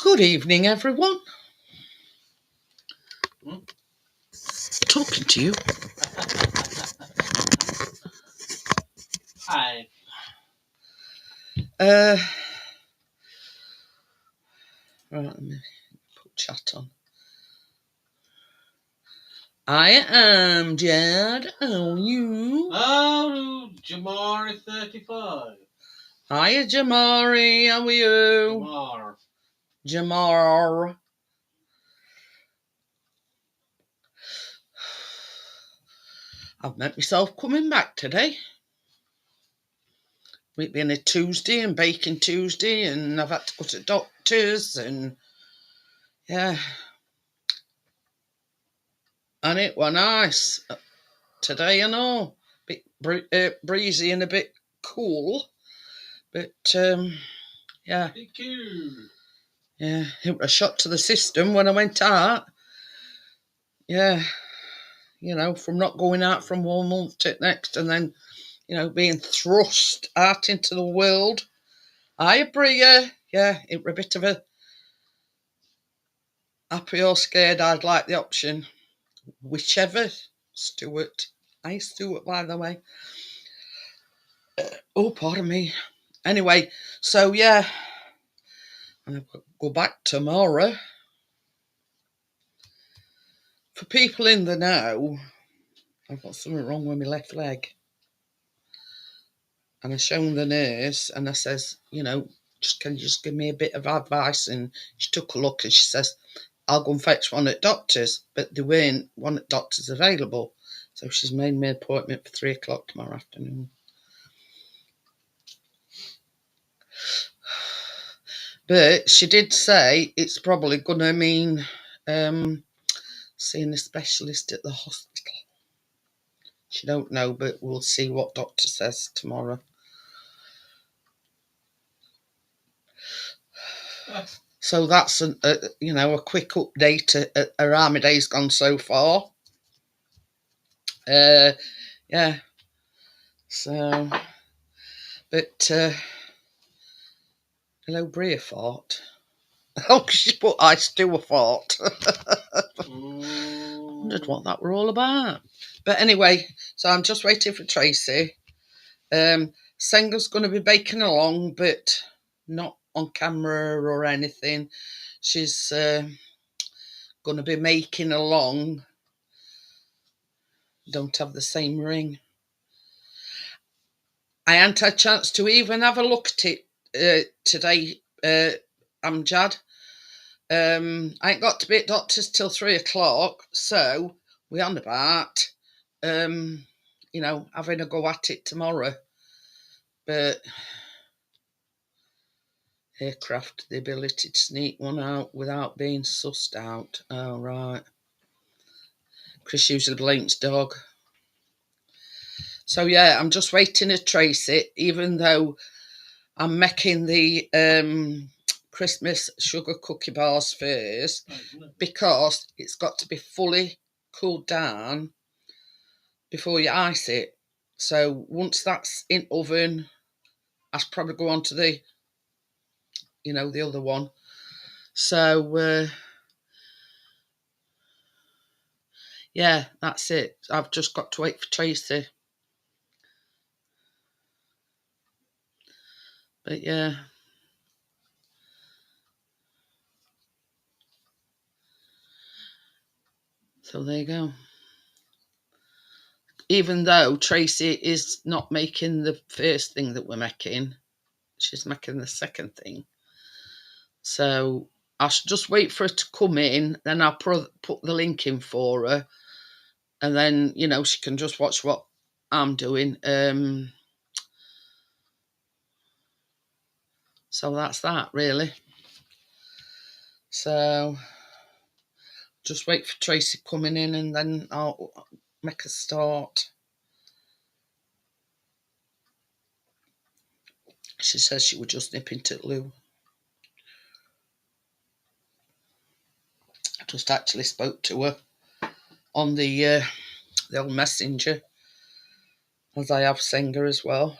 Good evening, everyone. Talking to you. Hi. Right, let me put chat on. I am Jed. How are you? Oh, Jamari 35. Hiya, Jamari. How are you? Jamar. Jamar. I've met myself coming back today. It being a Tuesday and Baking Tuesday, and I've had to go to doctors, and yeah. And it were nice today, I know. Bit breezy and a bit cool. But, yeah. Be cool. Yeah, it was a shot to the system when I went out. Yeah, from not going out from 1 month to the next, and then, being thrust out into the world. I agree, yeah, it was a bit of a happy or scared. I'd like the option. Whichever, Stuart. Hi, Stuart, by the way. Oh, pardon me. Anyway, so, yeah, I'll go back tomorrow. For people in the know, I've got something wrong with my left leg. And I shown the nurse and I says, can you just give me a bit of advice? And she took a look and she says, I'll go and fetch one at doctor's. But there weren't one at doctor's available. So she's made me an appointment for 3 o'clock tomorrow afternoon. But she did say it's probably going to mean seeing a specialist at the hospital. She don't know, but we'll see what doctor says tomorrow. So that's a quick update at how my day's gone so far. Yeah. So, but hello, Bria fart. Oh, she put I still a fart. Wondered what that were all about. But anyway, so I'm just waiting for Tracy. Senga's going to be baking along, but not on camera or anything. She's going to be making along. Don't have the same ring. I hadn't had a chance to even have a look at it today, Amjad. I ain't got to be at doctor's till 3 o'clock, so we're on about, having a go at it tomorrow. But aircraft, the ability to sneak one out without being sussed out. Oh, right. Chris usually blames dog. So, yeah, I'm just waiting to trace it, even though I'm making the Christmas sugar cookie bars first, because it's got to be fully cooled down before you ice it. So once that's in oven, I'll probably go on to the other one. So yeah, that's it. I've just got to wait for Tracy. But yeah. So there you go. Even though Tracy is not making the first thing that we're making, she's making the second thing. So I should just wait for her to come in, then I'll put the link in for her, and then, she can just watch what I'm doing. So that's that, really. So just wait for Tracy coming in, and then I'll make a start. She says she would just nip into the loo. I just actually spoke to her on the old messenger, as I have Senga as well.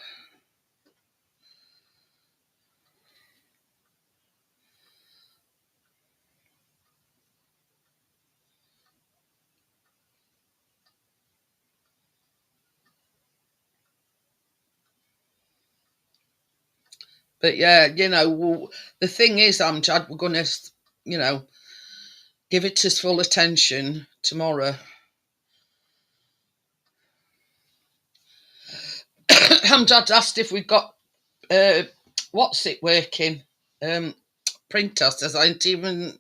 But yeah, the thing is, Amjad, we're gonna, give it his full attention tomorrow. Amjad asked if we've got what's it working? Printer says I ain't even.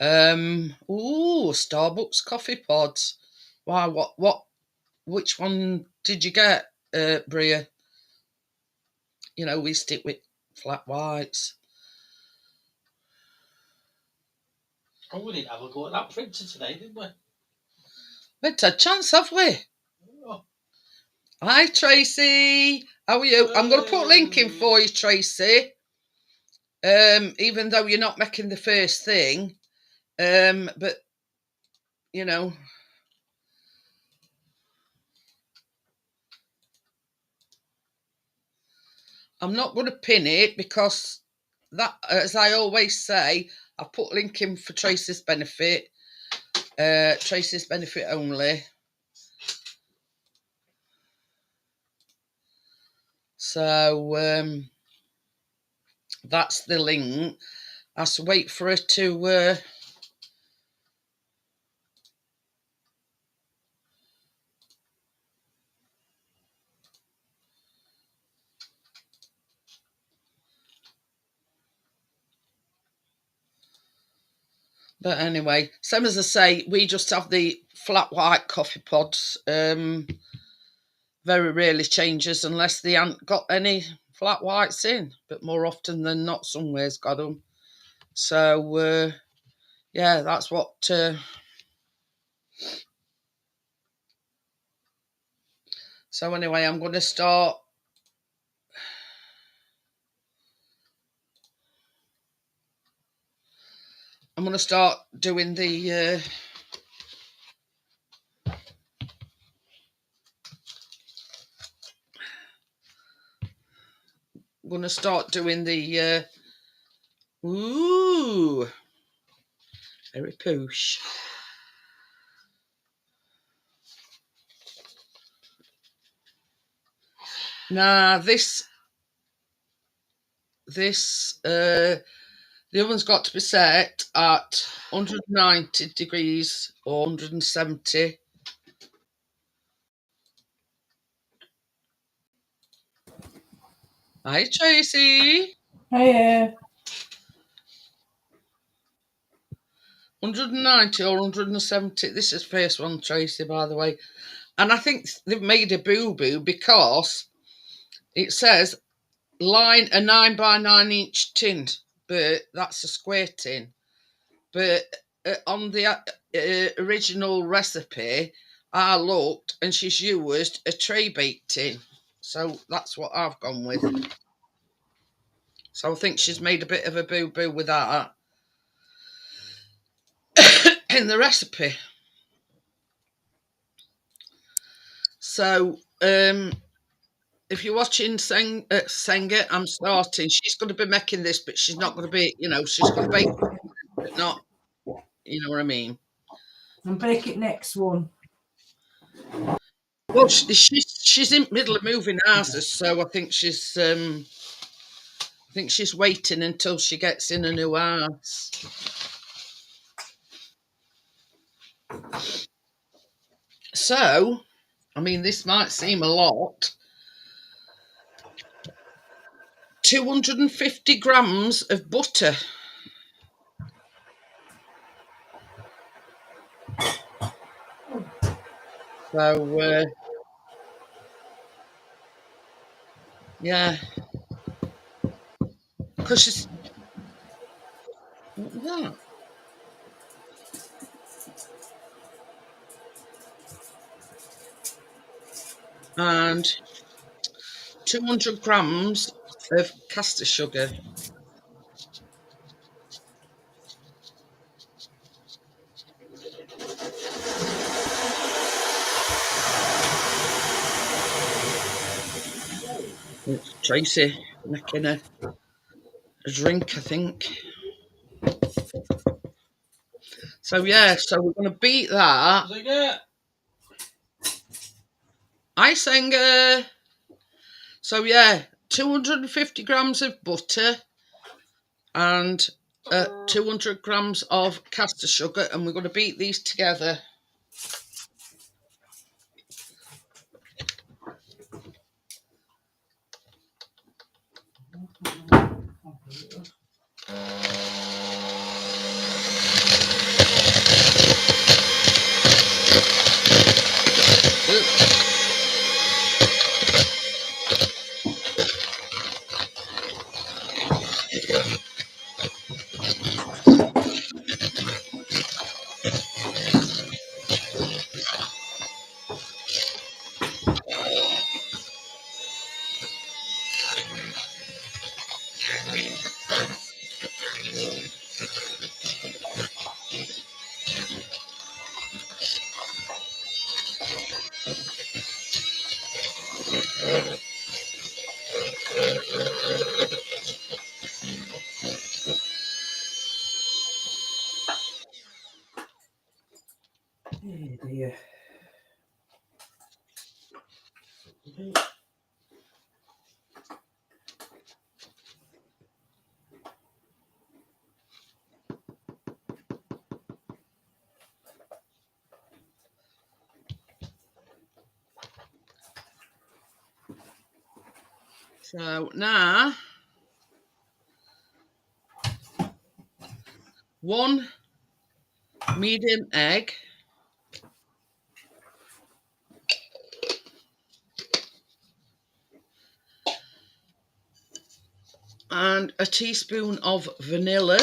Starbucks coffee pods. Wow, which one did you get, Bria? We stick with flat whites. Oh, we didn't have a go at that printer today, did we? We had a chance, have we? Oh. Hi, Tracy. How are you? I'm going to put a link in for you, Tracy. Even though you're not making the first thing. But, I'm not going to pin it because that, as I always say, I put a link in for Tracy's benefit. Tracy's benefit only. So that's the link. I have to wait for her to but anyway, same as I say, we just have the flat white coffee pods. Very rarely changes unless they haven't got any flat whites in, but more often than not, somewhere's got them. So yeah, that's what. So anyway, I'm going to start. I'm going to start doing the. I'm going to start doing the. Ooh, very poosh. Now this the oven's got to be set at 190 degrees or 170. Hi, Tracy. Hiya. 190 or 170. This is first one, Tracy, by the way. And I think they've made a boo-boo because it says line a 9x9 inch tin, but that's a square tin. But on the original recipe, I looked and she's used a tray baked tin. So that's what I've gone with. So I think she's made a bit of a boo-boo with that in the recipe. So if you're watching Senga, I'm starting. She's going to be making this, but she's not going to be, she's going to bake, but not, you know what I mean. And bake it next one. Well, she's in the middle of moving houses, so I think she's waiting until she gets in a new house. So, I mean, this might seem a lot. 250 grams of butter. So, yeah. Because she's... Yeah. And 200 grams of caster sugar. It's Tracy making a drink, I think. So yeah, so we're going to beat that. Icing. So yeah, 250 grams of butter and 200 grams of caster sugar, and we're going to beat these together. Oh dear. So now, 1 medium egg, and a teaspoon of vanilla.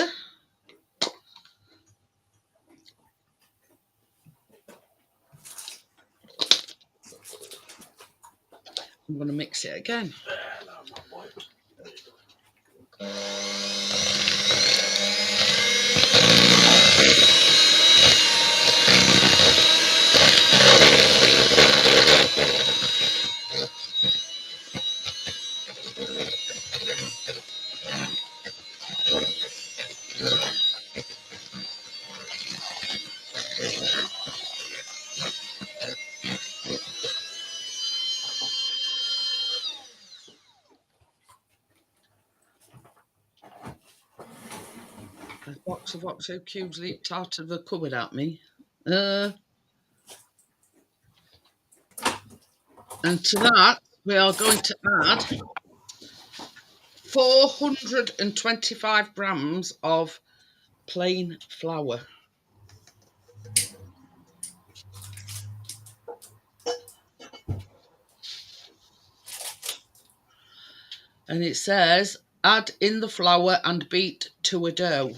I'm going to mix it again. A box of Oxo cubes leaked out of the cupboard at me. And to that, we are going to add 425 grams of plain flour. And it says, add in the flour and beat to a dough.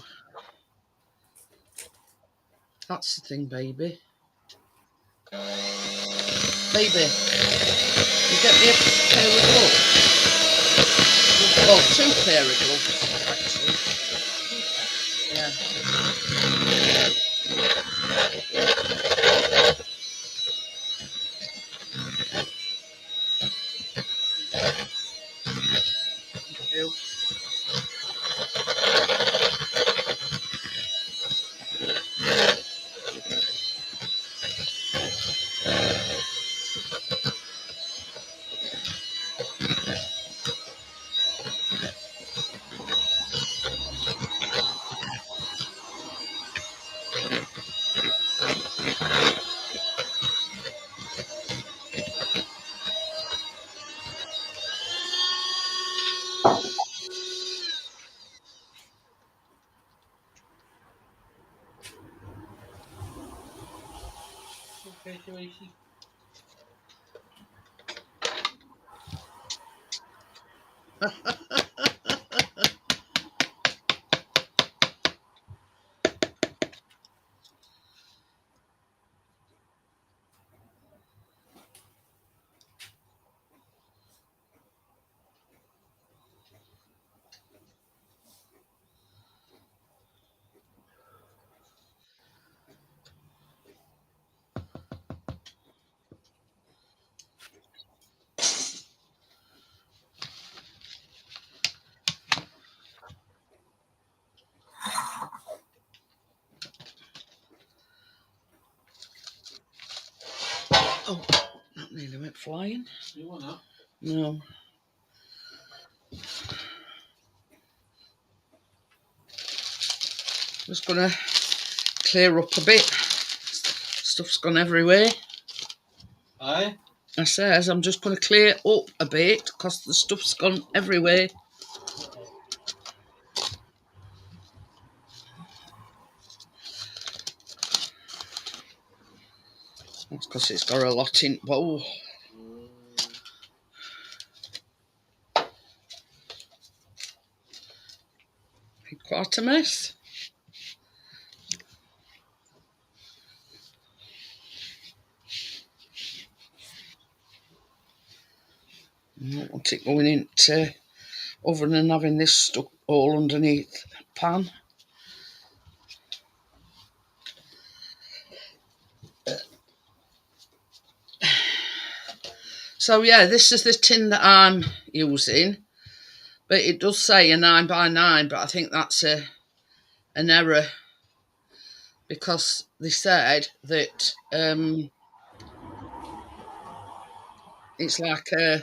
That's the thing, baby. Baby, you get me a pair of gloves? Well, 2 pair of gloves, actually. Yeah. Thank you. Okay, Joycey. Oh, that nearly went flying. You want that? No. Just gonna clear up a bit. Stuff's gone everywhere. Aye? I says I'm just gonna clear up a bit because the stuff's gone everywhere. That's because it's got a lot in. Whoa. Quite a mess. I don't want it going into oven and having this stuck all underneath the pan. So yeah, this is the tin that I'm using, but it does say a 9x9, but I think that's an error because they said that it's like a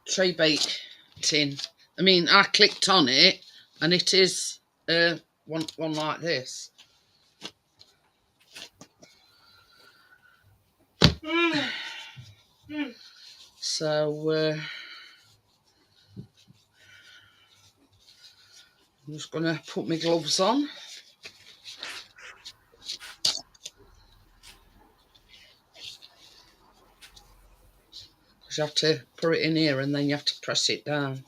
tray bake tin. I mean, I clicked on it and it is one like this. So I'm just going to put my gloves on. Because you have to put it in here and then you have to press it down.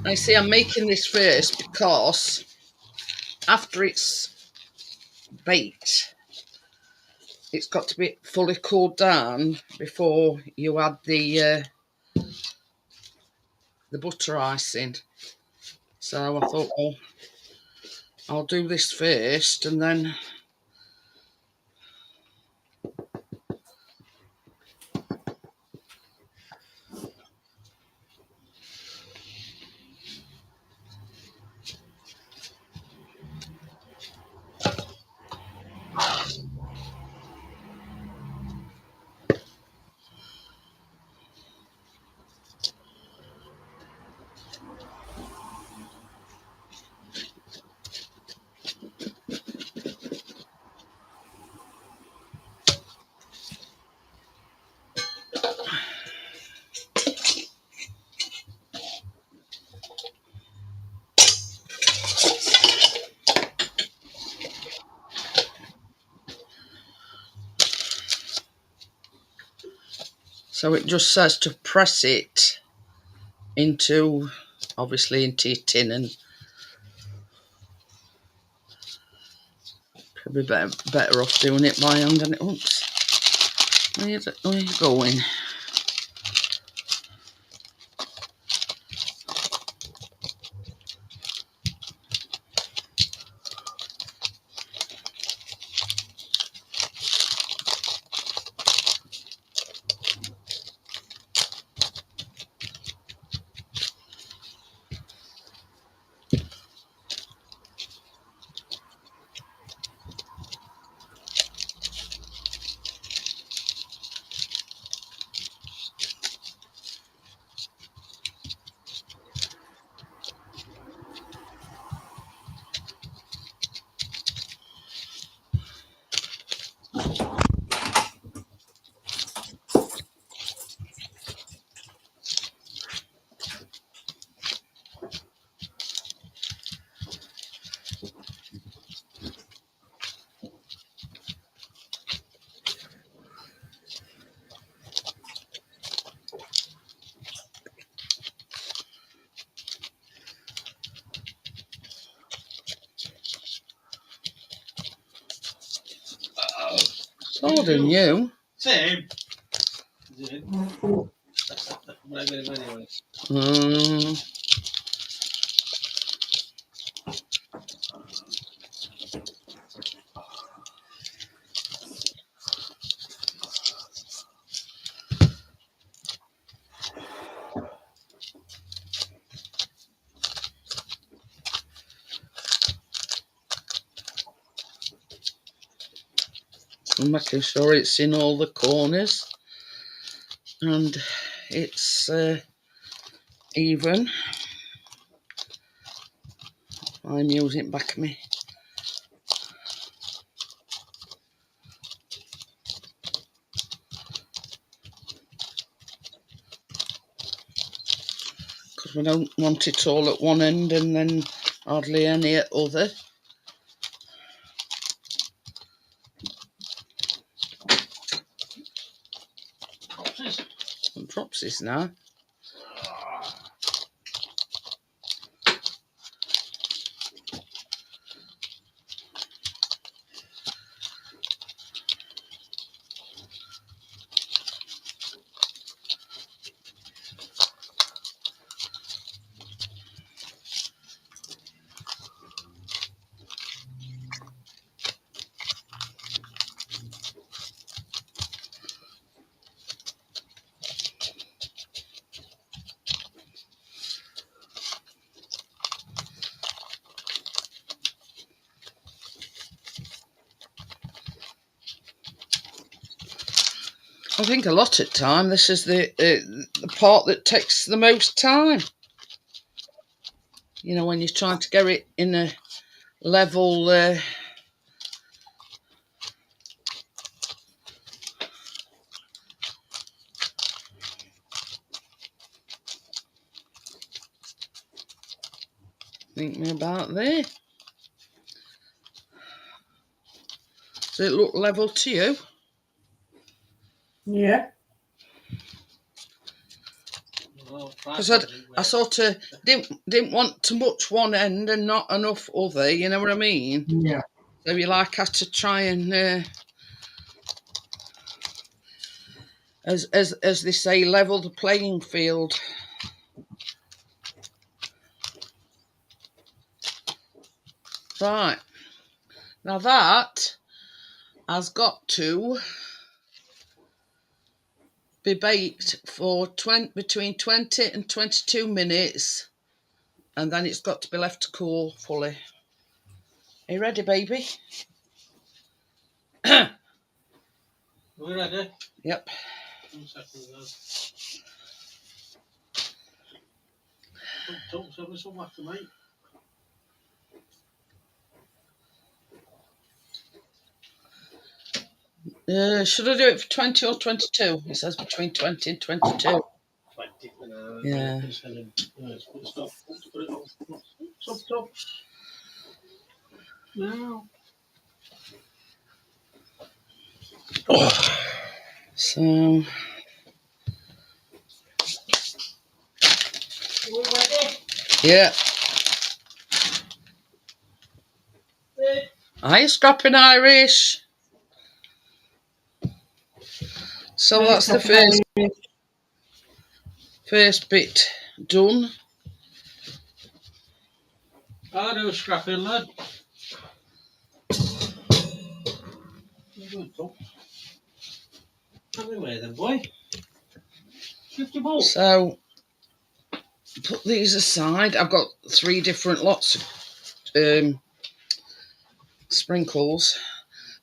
Now, you see, I'm making this first because after it's baked, it's got to be fully cooled down before you add the butter icing. So I thought, well, I'll do this first and then so it just says to press it into, obviously, into your tin, and probably better off doing it by hand than it. Oops. Where are you going? Taller than you. Same. Anyway. I'm making sure it's in all the corners and it's even. I'm using it back of me. Because we don't want it all at one end and then hardly any at other. Some dropsies now. I think a lot of time this is the part that takes the most time. You know, when you're trying to get it in a level think me about there. Does it look level to you? Yeah. Because I sort of didn't want too much one end and not enough other, you know what I mean? Yeah. So you like had to try and as they say, level the playing field. Right. Now that has got to be baked for between 20 and 22 minutes, and then it's got to be left to cool fully. Are you ready, baby? Are we ready? Yep. 1 second now. Show me some water, mate. Should I do it for 20 or 22? It says between 20 and 22. 20. Yeah. It's not. Put it on. Stop. No. So, We ready? yeah. Hiya, Scrapping Irish. So that's the first bit done. I do scrapping, lad. Good, Tom. Have me away then, boy. Shift your ball. So, put these aside. I've got 3 different lots of sprinkles.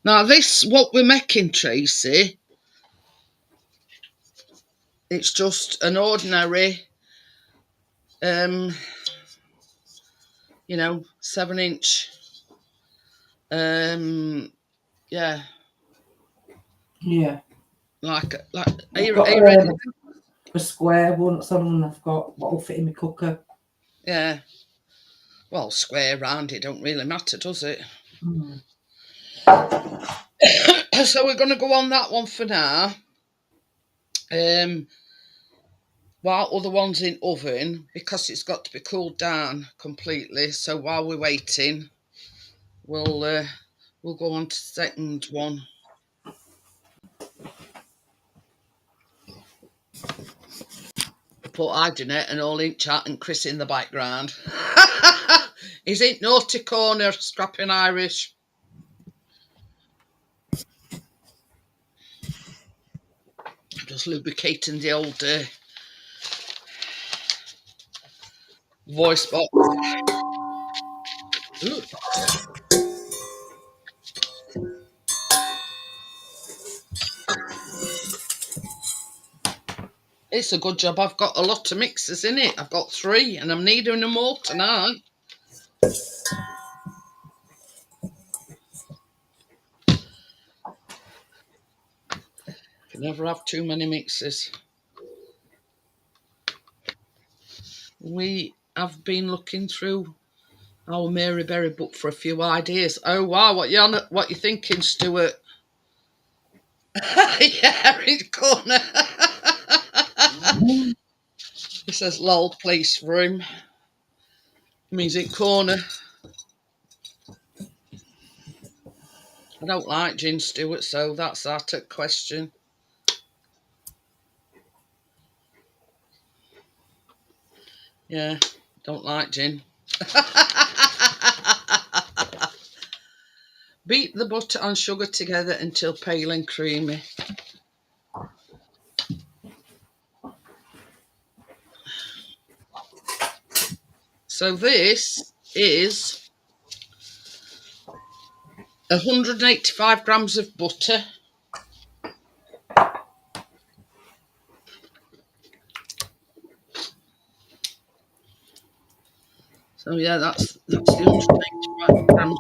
Now, this, what we're making, Tracy, it's just an ordinary, you know, 7-inch, yeah. Yeah. Like, are I've you got ready? a square one, some I've got what'll fit in my cooker. Yeah. Well, square, round, it don't really matter, does it? Mm. So we're going to go on that one for now. While other one's in oven, because it's got to be cooled down completely. So while we're waiting, we'll go on to the second one. Put Jeanette and all in chat and Chris in the background. He's in naughty corner, Scrapping Irish. Just lubricating the old voice box. Ooh. It's a good job I've got a lot of mixers in it. I've got 3 and I'm needing them all tonight. You never have too many mixers. We have been looking through our Mary Berry book for a few ideas. Oh wow, what you thinking, Stuart? Yeah, in the corner. It says lol, place room. Means in corner. I don't like gin, Stuart, so that's out of question. Yeah, don't like gin. Beat the butter and sugar together until pale and creamy. So this is 185 grams of butter. So yeah, that's the 185 grams.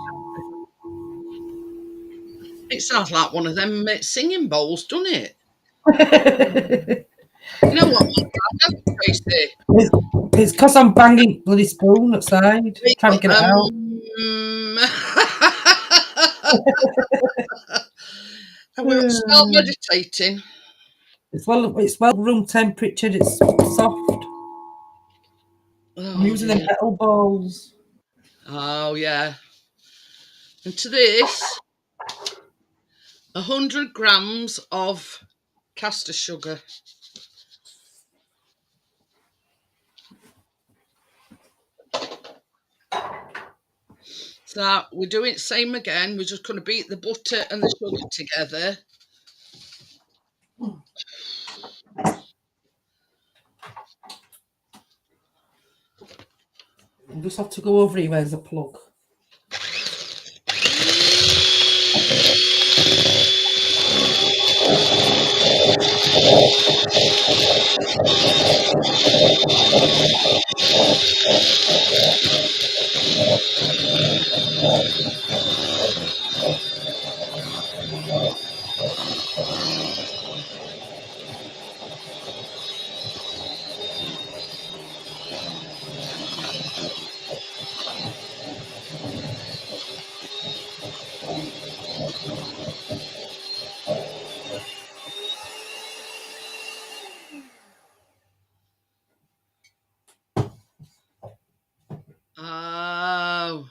It sounds like one of them singing bowls, doesn't it? You know what, Tracy? It's because I'm banging bloody spoon outside, trying to get it out. And we'll start meditating. It's well room temperature. It's soft. I'm using them metal bowls. Oh yeah. And to this, 100 grams of caster sugar. So we're doing it same again. We're just going to beat the butter and the sugar together. You just have to go over here. Where's the plug? Oh.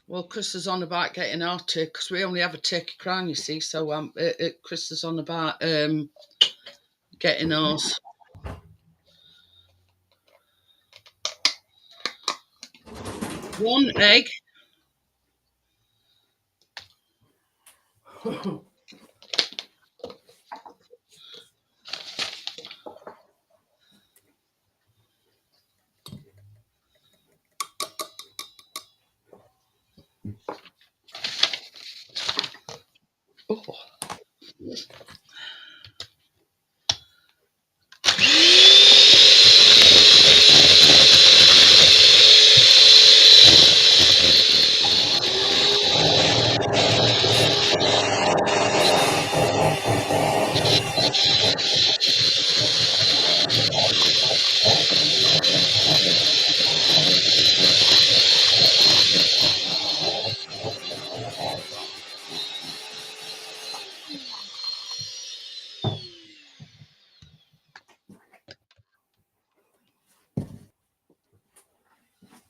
Well, Chris is on about getting our turkey because we only have a turkey crown, you see. So Chris is on about getting ours. 1 egg. Oh.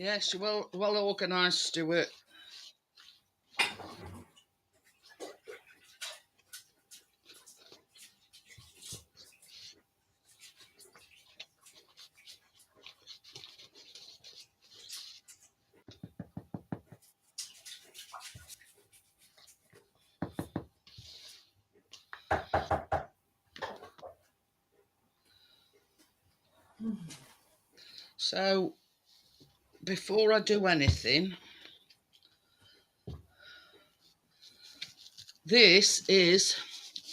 Yes, you're well organised, Stuart. So before I do anything, this is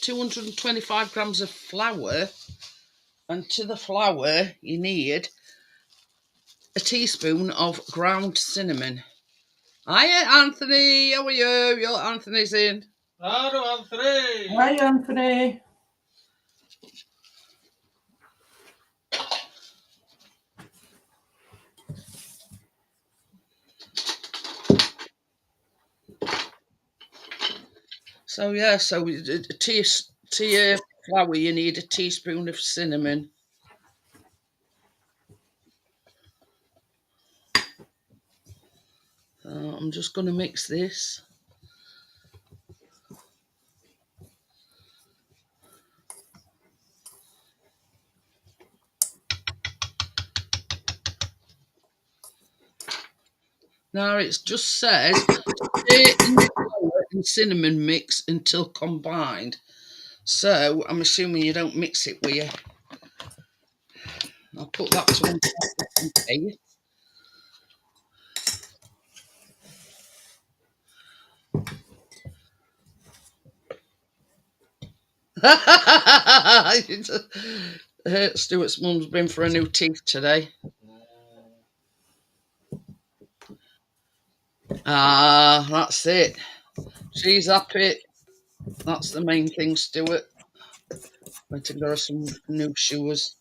225 grams of flour, and to the flour you need a teaspoon of ground cinnamon. Hiya, Anthony. How are you? Your Anthony's in. Hello, Anthony. Hi, Anthony. So yeah, so to your flour you need a teaspoon of cinnamon. I'm just going to mix this. Now it just says stir in the flour and cinnamon mix until combined. So I'm assuming you don't mix it with you. I'll put that to one side. Stuart's mum's been for a new teeth today. Ah, that's it. She's happy. That's the main thing, Stuart. Went to get her some new shoes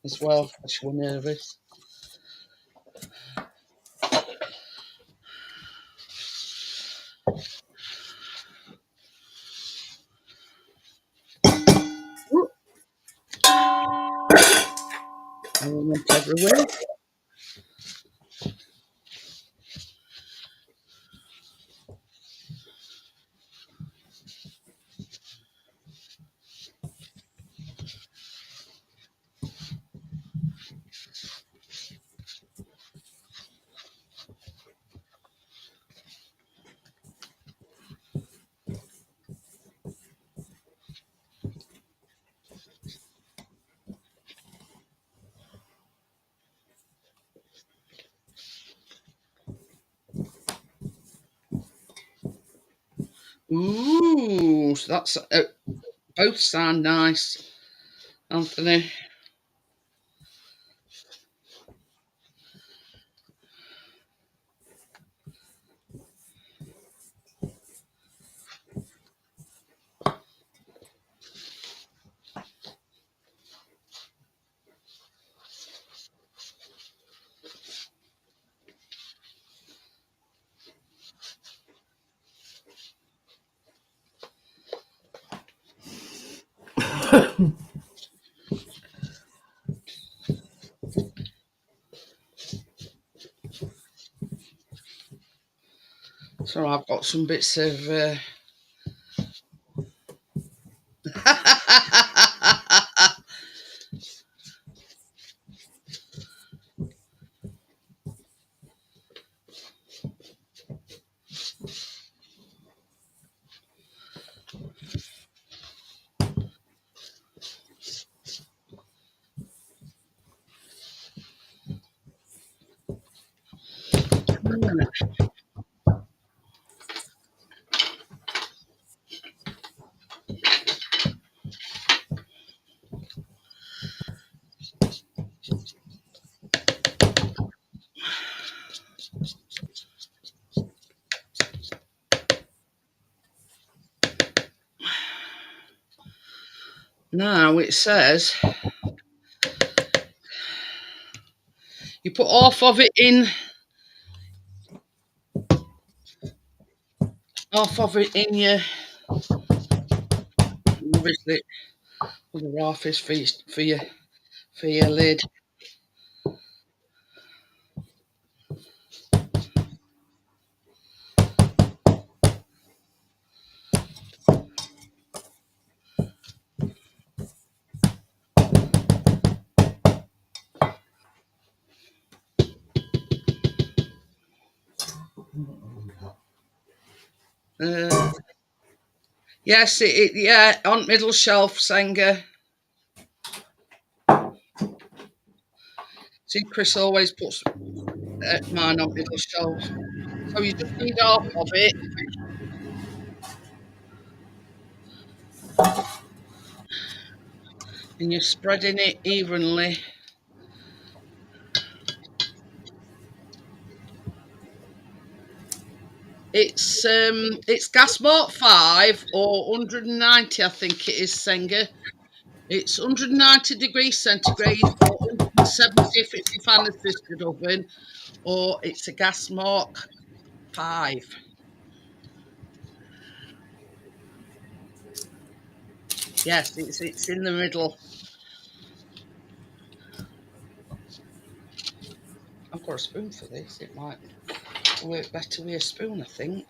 as well. She was nervous. I went everywhere. Ooh, so that's both sound nice, Anthony. So I've got some bits of. Now it says you put half of it in your, obviously, the half is for your lid. Yes, yeah, on middle shelf, Sanger. See, Chris always puts mine on middle shelf. So you just need half of it. and you're spreading it evenly. It's gas mode 5 or 190, I think it is, Senga. It's 190 degrees centigrade or 170 if it's a fan assisted oven, or it's a gas mark 5. Yes, it's in the middle. I've got a spoon for this. It might work better with a spoon, I think.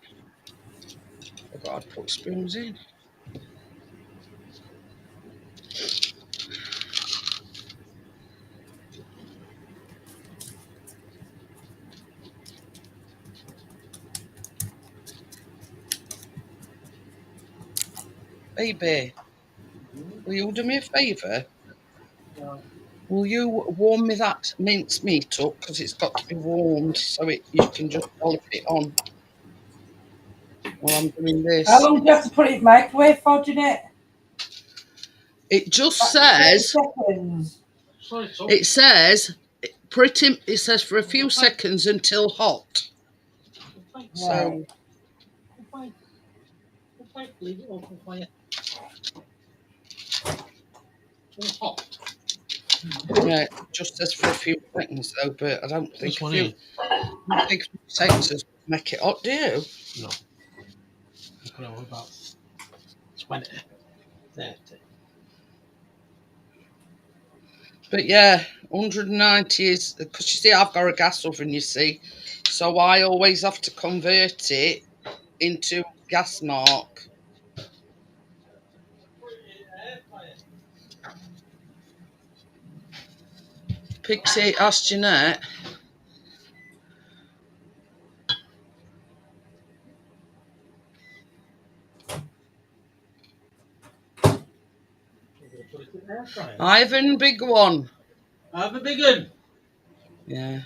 I've got to put spoons in. Baby, will you do me a favour? Will you warm me that mince meat up? Because it's got to be warmed so you can just dollop it on while I'm doing this. How long do you have to put it in microwave for, Jeanette? It just says, seconds. it says, it says for a few seconds until hot. So, Leave it open for you. Hot. yeah, it just says for a few seconds though, but I don't think a few seconds will make it hot, do you? No. You put it on about 20, 30. But yeah, 190 is, because you see, I've got a gas oven, you see, so I always have to convert it into gas mark. Pixie asked Jeanette. Ivan, big one. I have a big one. Yeah.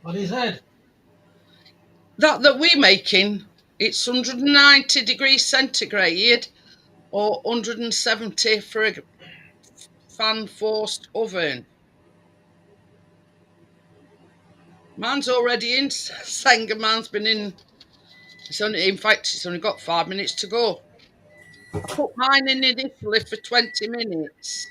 What he said? That we're making, it's 190 degrees centigrade or 170 for a fan forced oven. Mine's already in, Sanger. Mine's been in. In fact, it's only got 5 minutes to go. I put mine in initially for 20 minutes.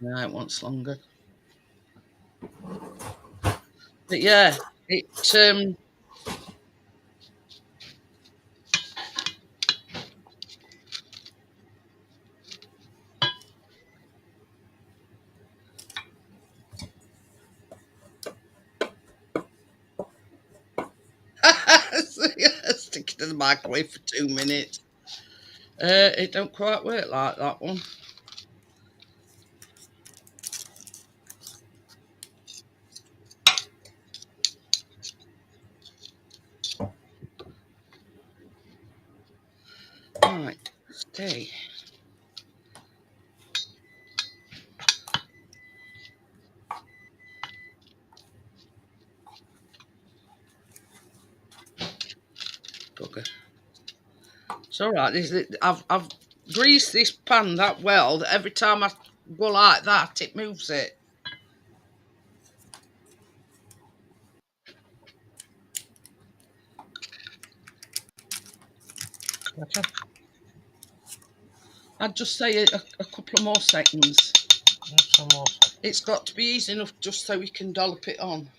No, it wants longer. But yeah, it stick it in the microwave for 2 minutes. It don't quite work like that one. Right, stay. Bugger. It's all right. I've greased this pan that well that every time I go like that, it moves it. Gotcha. I'd just say a couple of more seconds. Some more. It's got to be easy enough just so we can dollop it on.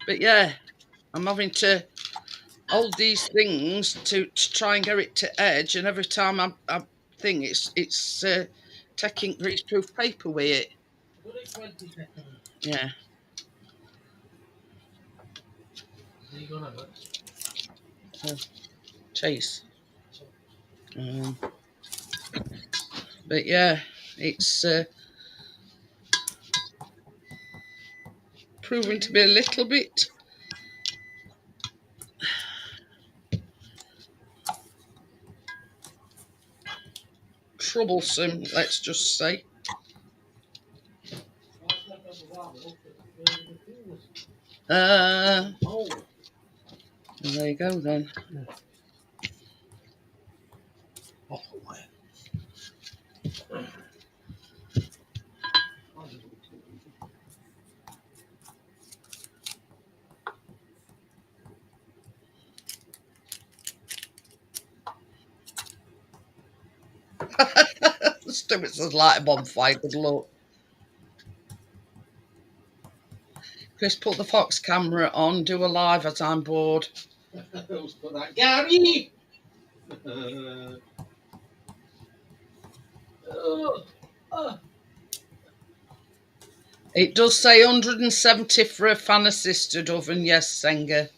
But yeah, I'm having to hold these things to try and get it to edge, and every time I think it's taking greaseproof paper with it. Yeah. Chase. But yeah, it's proving to be a little bit troublesome, let's just say. There you go then. Stuart says light a bonfire, good luck. Chris, put the Fox camera on, do a live as I'm bored. Who's put that? Gary! It does say 170 for a fan assisted oven, yes, Senga.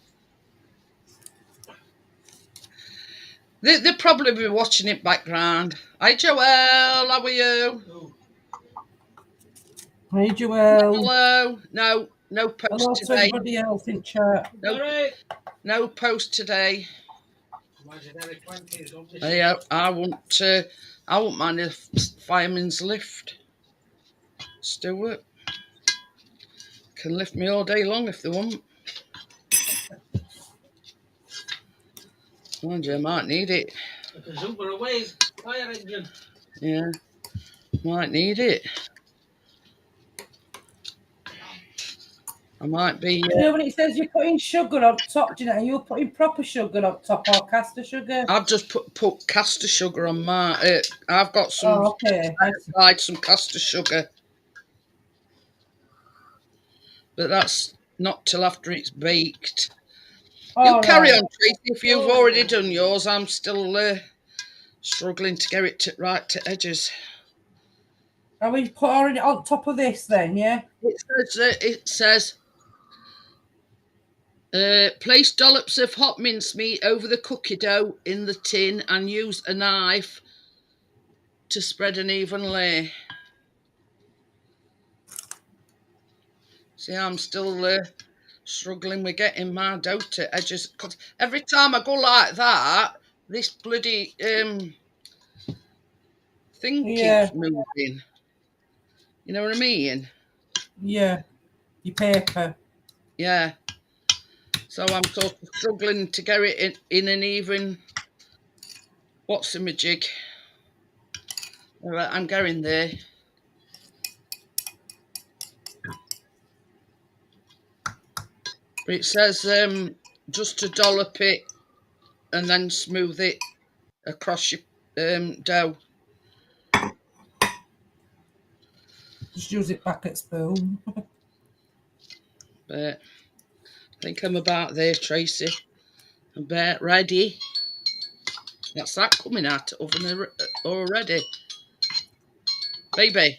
They'll probably be watching it background. Hi Joelle, how are you? Hey, Joelle. Hello. No post Hello to today. everybody else in chat. No post today. Yeah, I won't mind a fireman's lift. Stuart can lift me all day long if they want. Mind you, I might need it. Fire engine. Yeah, might need it. I might be. You know when it says you're putting sugar on top, Jeanette, are you putting proper sugar on top or caster sugar? I've just put caster sugar on my. I've got some. Oh, okay. I applied some caster sugar, but that's not till after it's baked. You carry on, Tracy. If you've already done yours, I'm still struggling to get it right to edges. Are we pouring it on top of this then, yeah? It says place dollops of hot mincemeat over the cookie dough in the tin and use a knife to spread an even layer. See, I'm still struggling with getting my dough to edges. Because every time I go like that, this bloody thing keeps moving. You know what I mean? Yeah. Your paper. Yeah. So I'm sort of struggling to get it in an even. What's the majig? All right, I'm going there. But it says just to dollop it and then smooth it across your dough. Just use it back at spoon. But I think I'm about there, Tracy. I'm about ready. That's that coming out of the oven already. Baby.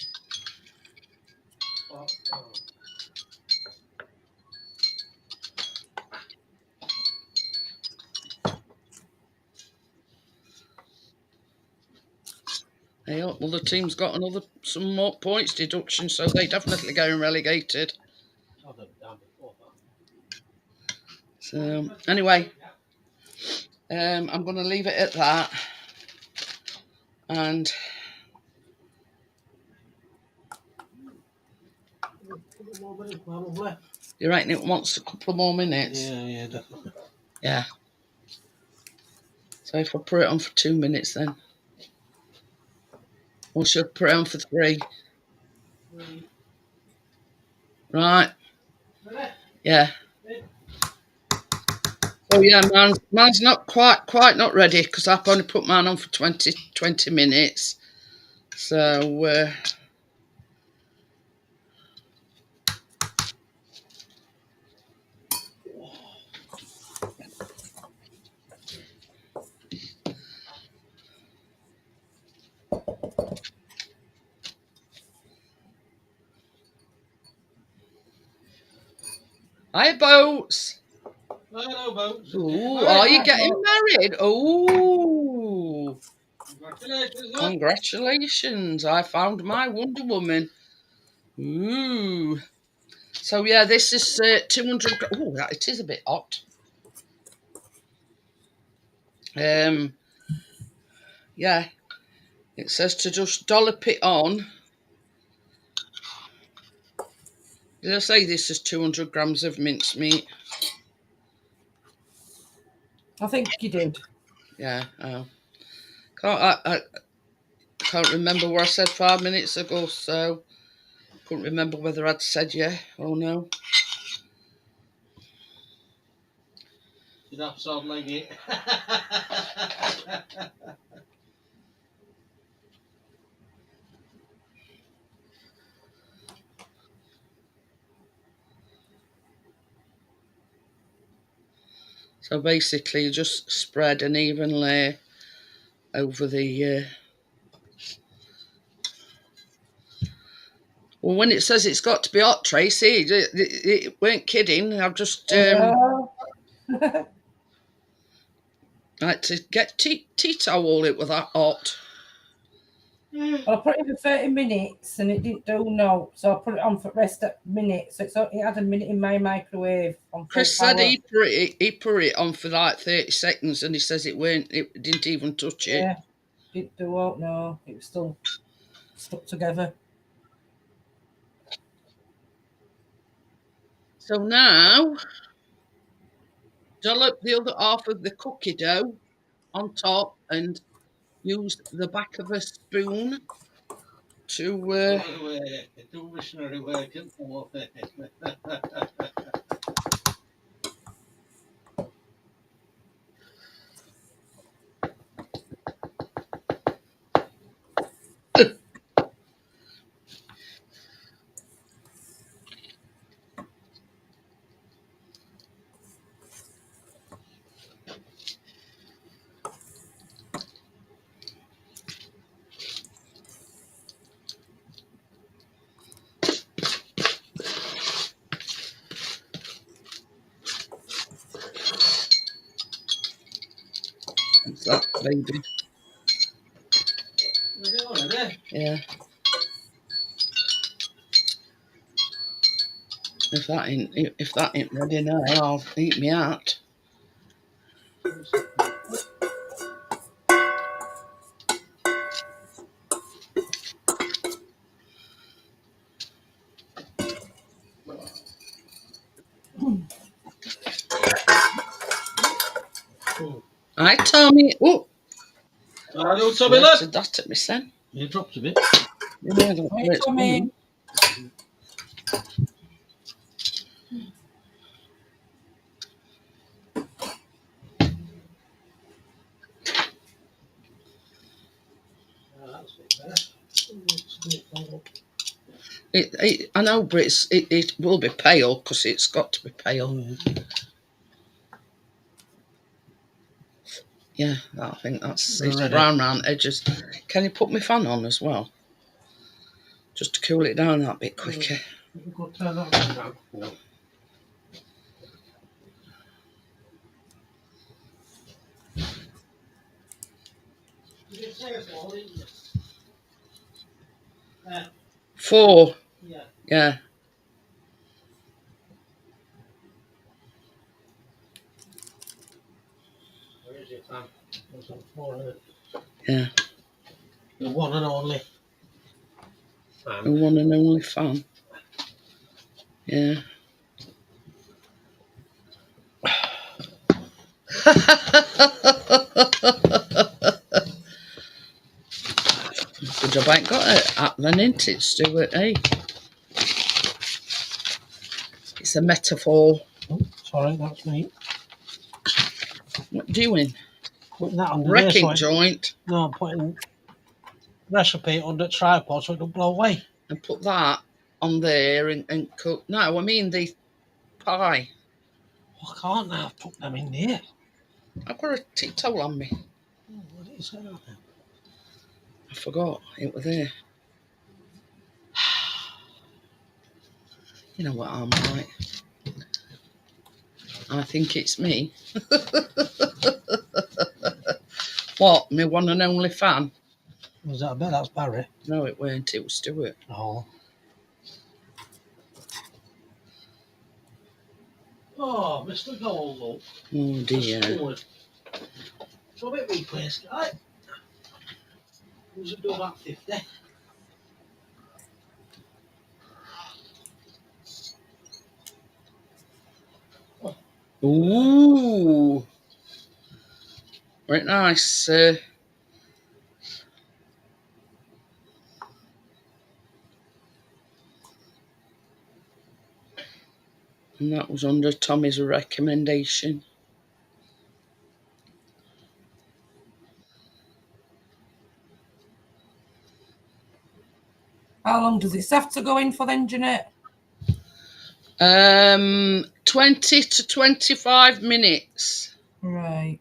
Hey, well, the team's got some more points deduction, so they definitely going relegated. So anyway, I'm going to leave it at that. And you reckon it wants a couple more minutes? Yeah, definitely. Yeah. So if I put it on for 2 minutes then. Or should I put it on for 3? Right. Yeah. Oh yeah, mine's not quite not ready because I've only put mine on for 20 minutes. So hi Boats. Hello, Boats. Ooh, are you getting married? Ooh. Congratulations. I found my Wonder Woman. Ooh. So yeah, this is 200. Oh, it is a bit hot. Yeah. It says to just dollop it on. Did I say this is 200 grams of mincemeat? I think you did. Yeah. I can't remember what I said 5 minutes ago, so couldn't remember whether I'd said yeah or no. You'd have to sound like it. So basically, you just spread an even layer over the. Well, when it says it's got to be hot, Tracy, it weren't kidding. I've just Oh. had to get tea towel. It was that hot. I put it in for 30 minutes and it didn't do no. So I put it on for rest at minutes. So it had a minute in my microwave on full Chris power. said he put it on for like 30 seconds, and he says it didn't even touch it. Yeah, didn't do out, no. It was still stuck together. So now, dollop the other half of the cookie dough on top and use the back of a spoon to. Do missionary work at all. What's that, baby? Yeah. If that ain't ready now, I'll eat me out. Hi, Tommy. Oh, Hello, Tommy, look. Did that at me, son? You dropped a bit. Yeah, I don't know Hi, where it's Tommy. gone. That's a bit better. I know, but it will be pale because it's got to be pale. Yeah, I think it's brown round edges. Can you put my fan on as well? Just to cool it down that bit quicker. You could turn that down. No. You did say it's all, didn't you? 4. Yeah. Yeah. Where is it, Sam? It's on 4, isn't it? Yeah. The one and only. The one and only fan. Yeah. Good job I ain't got it at then, ain't it, Stuart, eh? It's a metaphor. Oh, sorry, that's me. What are you doing? Putting that under Wrecking there, joint. No, I'm putting recipe under the tripod so it don't blow away. And put that on there and cook. No, I mean the pie. I can't now. I've put them in there. I've got a tea towel on me. Oh, what did you say now? I forgot it was there. You know what I'm like. I think it's me. What? My one and only fan? Was that a bit? That's Barry. No, it weren't. It was Stuart. Oh. Oh, Mr. Gold. Oh dear. So a bit weak place, guy. Was it do about 50? Ooh, very nice. And that was under Tommy's recommendation. How long does this have to go in for then, Jeanette? 20 to 25 minutes. Right.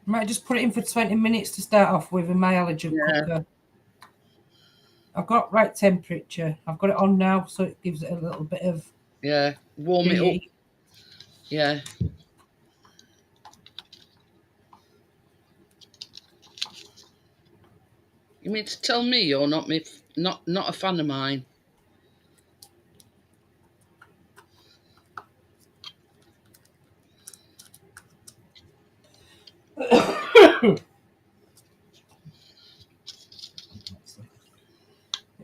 Might just put it in for 20 minutes to start off with in my allergen cooker. I've got right temperature. I've got it on now, so it gives it a little bit of warm it up. Yeah. You mean to tell me you're not a fan of mine?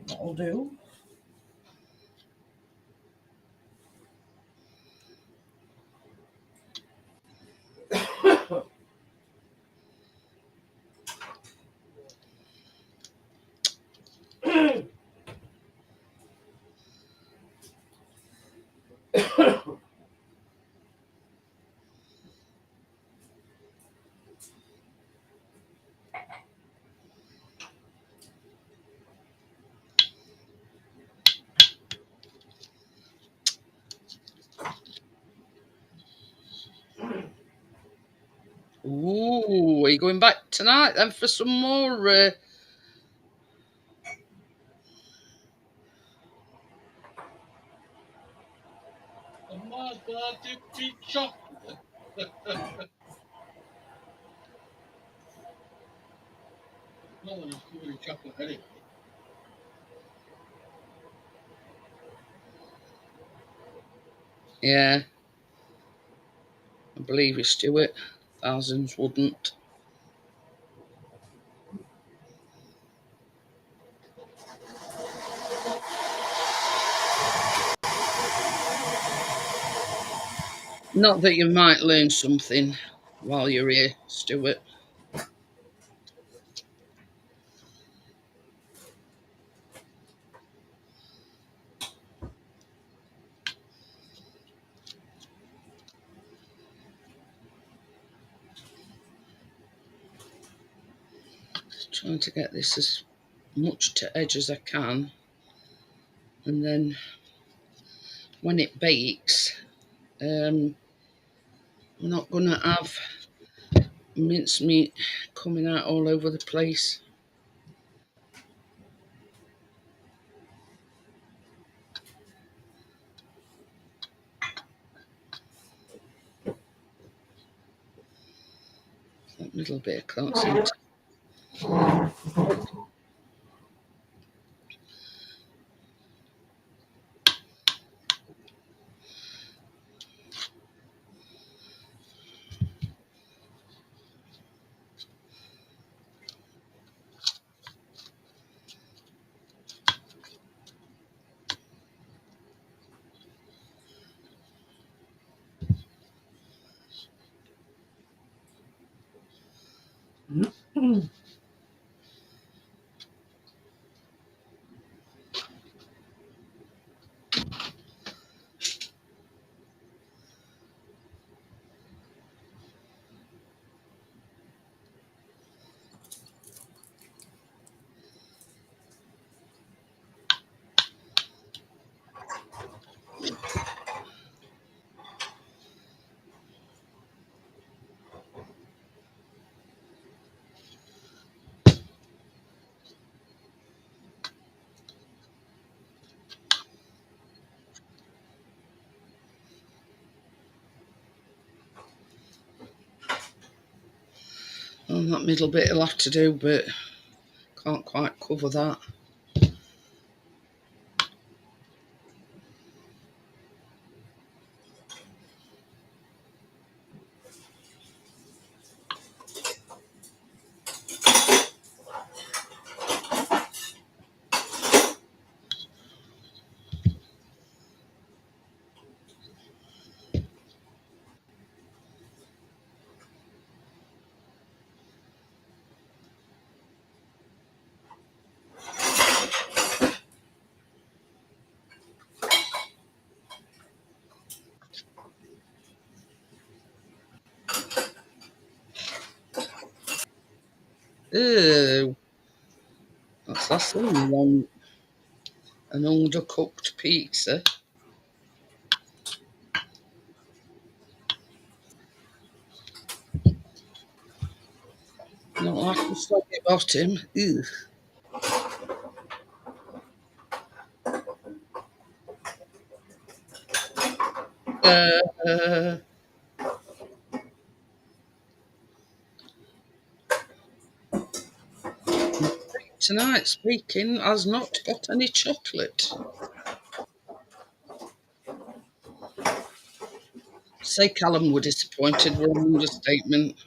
That'll do. Ooh, are you going back tonight then for some more? Mama's birthday treat chocolate. No one is doing chocolate anyway. Yeah. I believe you, Stuart. Thousands wouldn't. Not that you might learn something while you're here, Stuart. Just trying to get this as much to edge as I can. And then when it bakes, we're not going to have mincemeat coming out all over the place. That little bit I can't seem to. Oh, that middle bit will have to do, but can't quite cover that. Ew. That's last thing you want. An undercooked pizza. Not like the soggy bottom. Ew. Uh, Tonight, speaking, has not got any chocolate. Say Callum were disappointed were an understatement.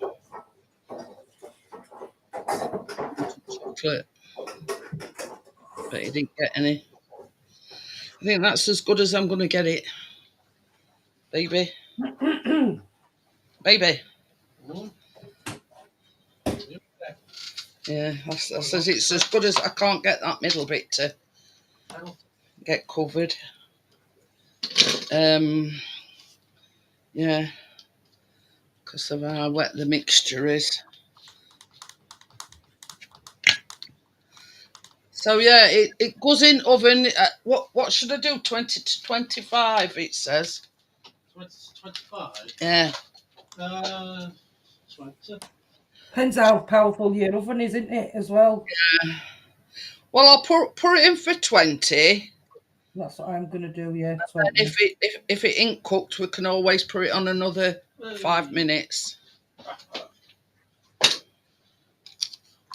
Chocolate, but he didn't get any. I think that's as good as I'm going to get it, baby. Baby. Yeah, I says it's as good as I can't get that middle bit to get covered. Yeah, because of how wet the mixture is. So yeah, it goes in oven. What should I do? 20 to 25. It says. 20 to 25. Yeah. 20. Depends how powerful your oven is, isn't it, as well? Yeah. Well, I'll put it in for 20. That's what I'm going to do, yeah. And if it ain't cooked, we can always put it on another 5 minutes.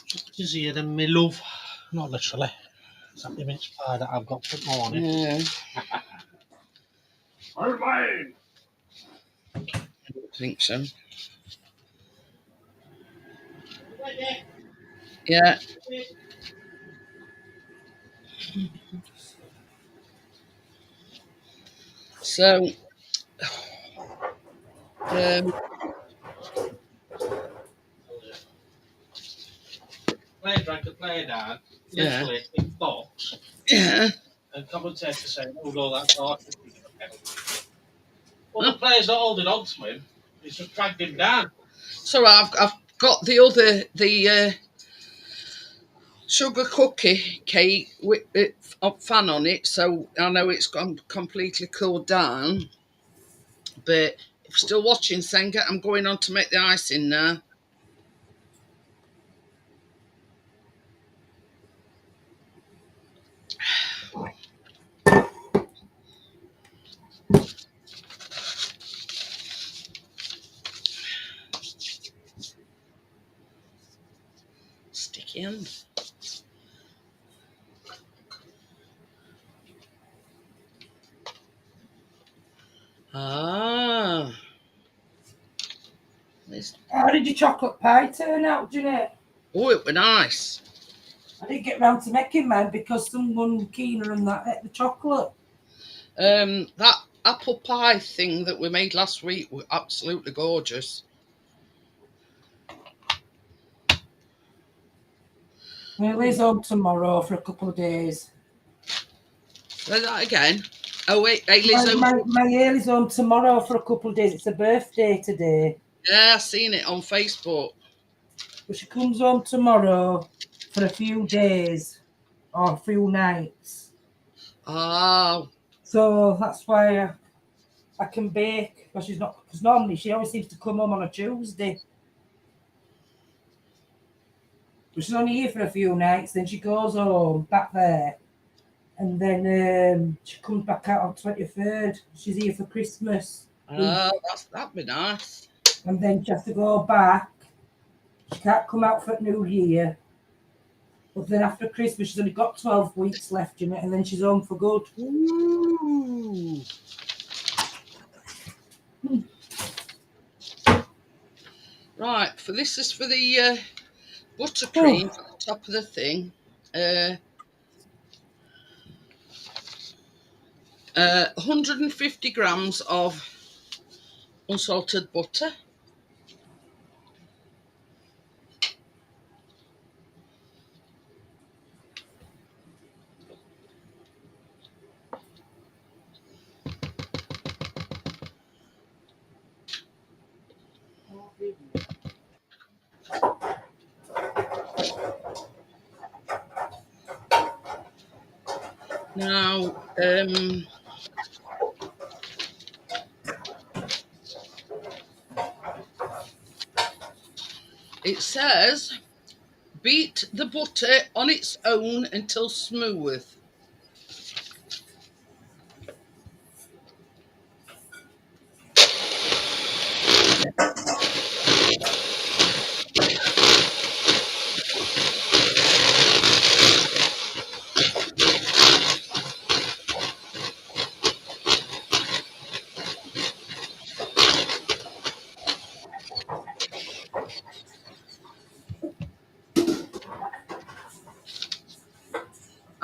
Just easier than me love. Not literally. It's that mince pie that I've got for the morning. Yeah. Where's mine? I don't think so. Yeah. So, Play drank a play down, Yeah. literally in box, Yeah. and commentator saying, "Oh no, that's hard." Well, the player's not holding on to him; he's just dragged him down. So I've got the sugar cookie cake with a fan on it, so I know it's gone completely cooled down. But if you're still watching, Senga, I'm going on to make the icing now. Sticky hand. Ah. How did your chocolate pie turn out, Jeanette? Oh, it was nice. I didn't get round to making mine because someone keener than that ate the chocolate. That apple pie thing that we made last week was absolutely gorgeous. Lily's home tomorrow for a couple of days. Say that again. Oh wait, Ailey's home. My Ailey's home tomorrow for a couple of days. It's her birthday today. Yeah, I've seen it on Facebook. But she comes home tomorrow for a few days or a few nights. Oh. So that's why I can bake. Because she's not. Because normally she always seems to come home on a Tuesday. But she's only here for a few nights. Then she goes home back there, and then she comes back out on 23rd. She's here for Christmas. Oh, that'd be nice. And then she has to go back. She can't come out for New Year. But then after Christmas, she's only got 12 weeks left in it, and then she's home for good. Ooh. Right, this is for the buttercream at the top of the thing. 150 grams of unsalted butter. Now, it says beat the butter on its own until smooth.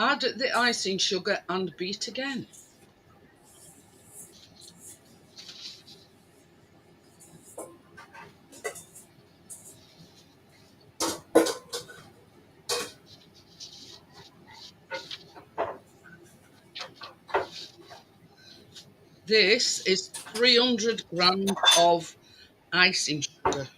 Add the icing sugar and beat again. This is 300 grams of icing sugar.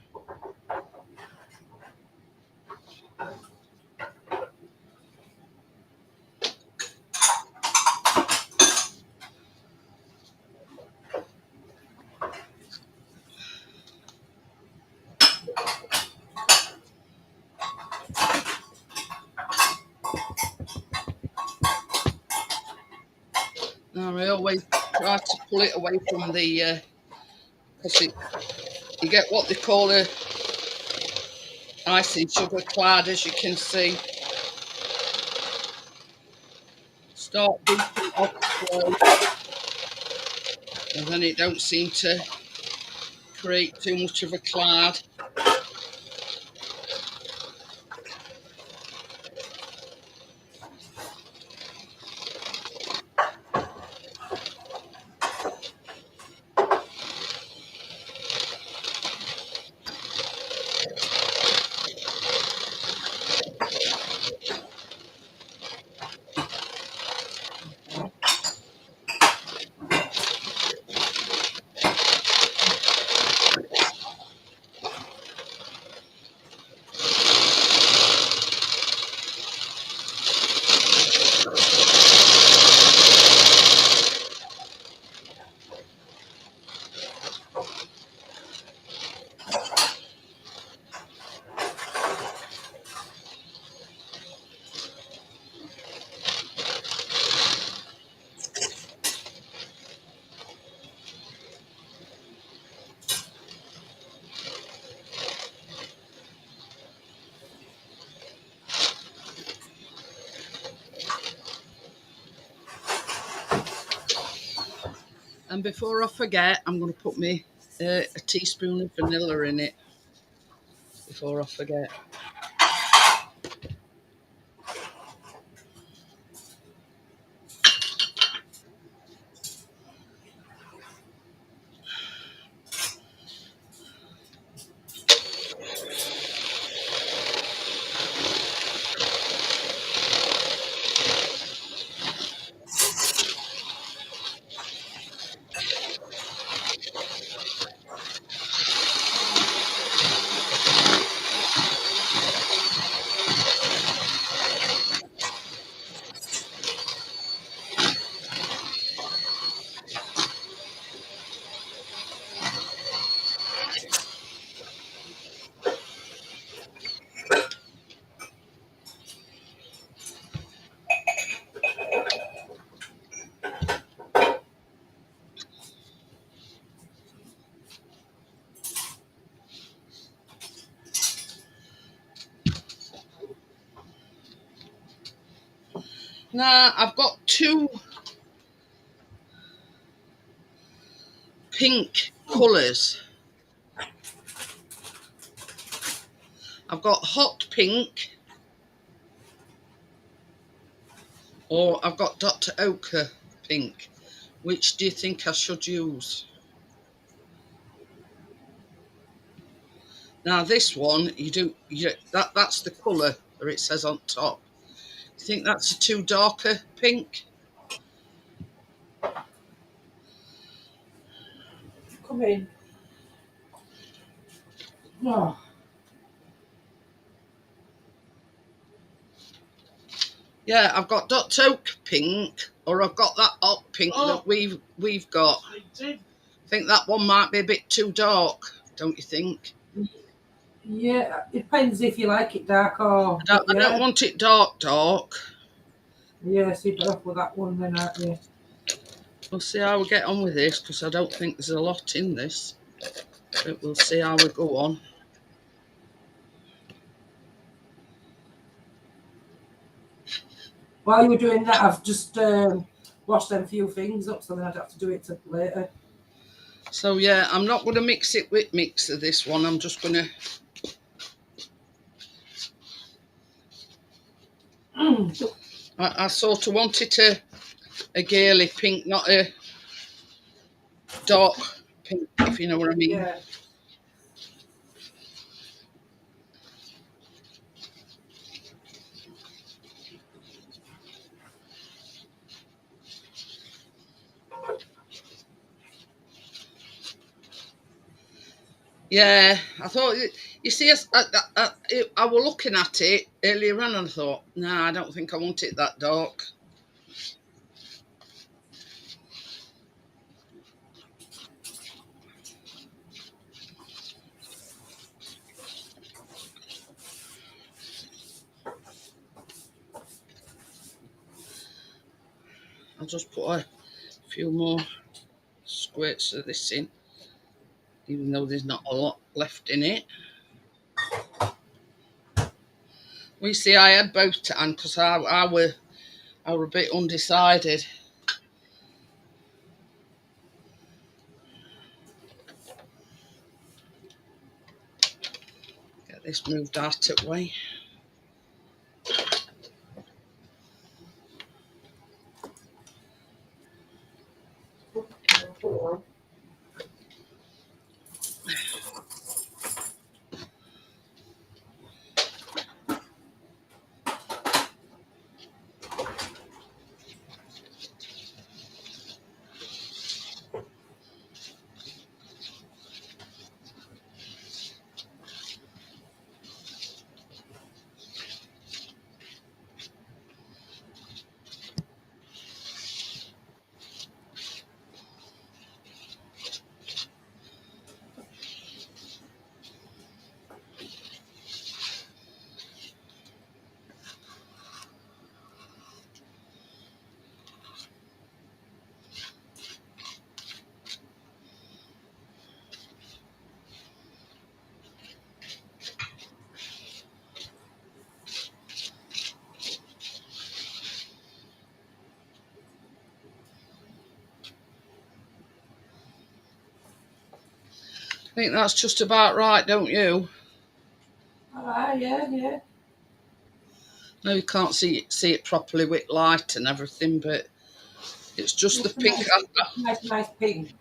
Now I always try to pull it away from the, because you get what they call a icing sugar cloud, as you can see. Start beating off slow, and then it don't seem to create too much of a cloud. And before I forget, I'm going to put me a teaspoon of vanilla in it before I forget. Now I've got two pink colours. I've got hot pink, or I've got Dr. Ochre pink. Which do you think I should use? Now this one, that's the colour that it says on top. You think that's a too darker pink? Come in. No. Yeah, I've got Dr. Ochre pink, or I've got that hot pink that we've got. I think that one might be a bit too dark, don't you think? Yeah, it depends if you like it dark or. I don't want it dark. Yeah, so you're better off with that one then, aren't you? We'll see how we get on with this, because I don't think there's a lot in this. But we'll see how we go on. While you were doing that, I've just washed them few things up, so then I'd have to do it later. So yeah, I'm not going to mix it with mixer, this one. I'm just going to... I sort of wanted a girly pink, not a dark pink, if you know what I mean. Yeah. Yeah, I thought, you see, I was looking at it earlier on and I thought, nah, I don't think I want it that dark. I'll just put a few more squirts of this in, even though there's not a lot left in it. We see, I had both to hand because I were a bit undecided. Get this moved out of the way. I think that's just about right, don't you? Yeah. No, you can't see it properly with light and everything, but it's just the pink. Nice pink.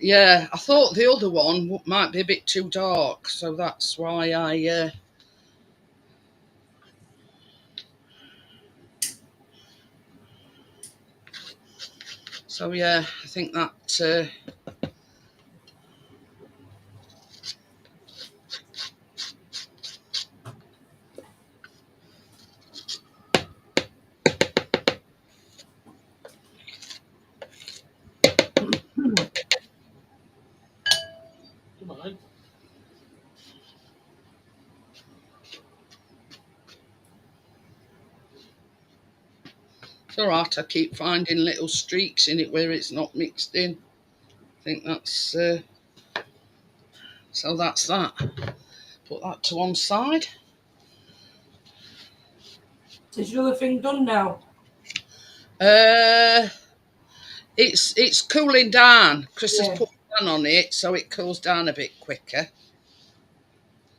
Yeah, I thought the other one might be a bit too dark, so that's why I... So yeah, I think that... It's all right, I keep finding little streaks in it where it's not mixed in. I think that's... so that's that. Put that to one side. Is your other thing done now? It's cooling down. Chris has Yeah. put a fan on it, so it cools down a bit quicker.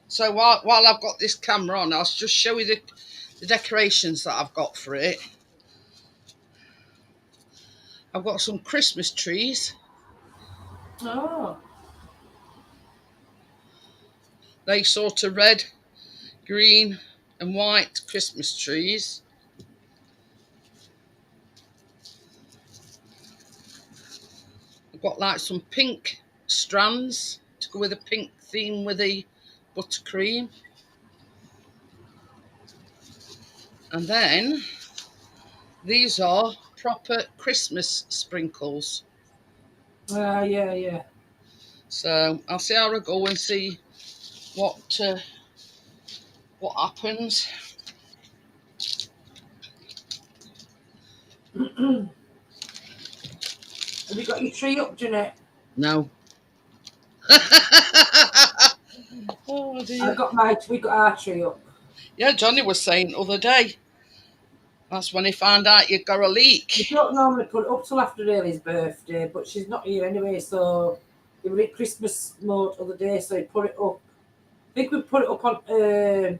So while I've got this camera on, I'll just show you the decorations that I've got for it. I've got some Christmas trees. Oh. They sort of red, green and white Christmas trees. I've got like some pink strands to go with a pink theme with the buttercream. And then These are proper Christmas sprinkles. Yeah. So I'll see how I go and see what happens. Have you got your tree up, Jeanette? No. Oh dear. We got our tree up. Yeah, Johnny was saying the other day. That's when he found out you'd got a We leak. don't normally put it up till after Haley's birthday, but she's not here anyway, so we were in Christmas mode the other day, so we put it up. I think we put it up on 28th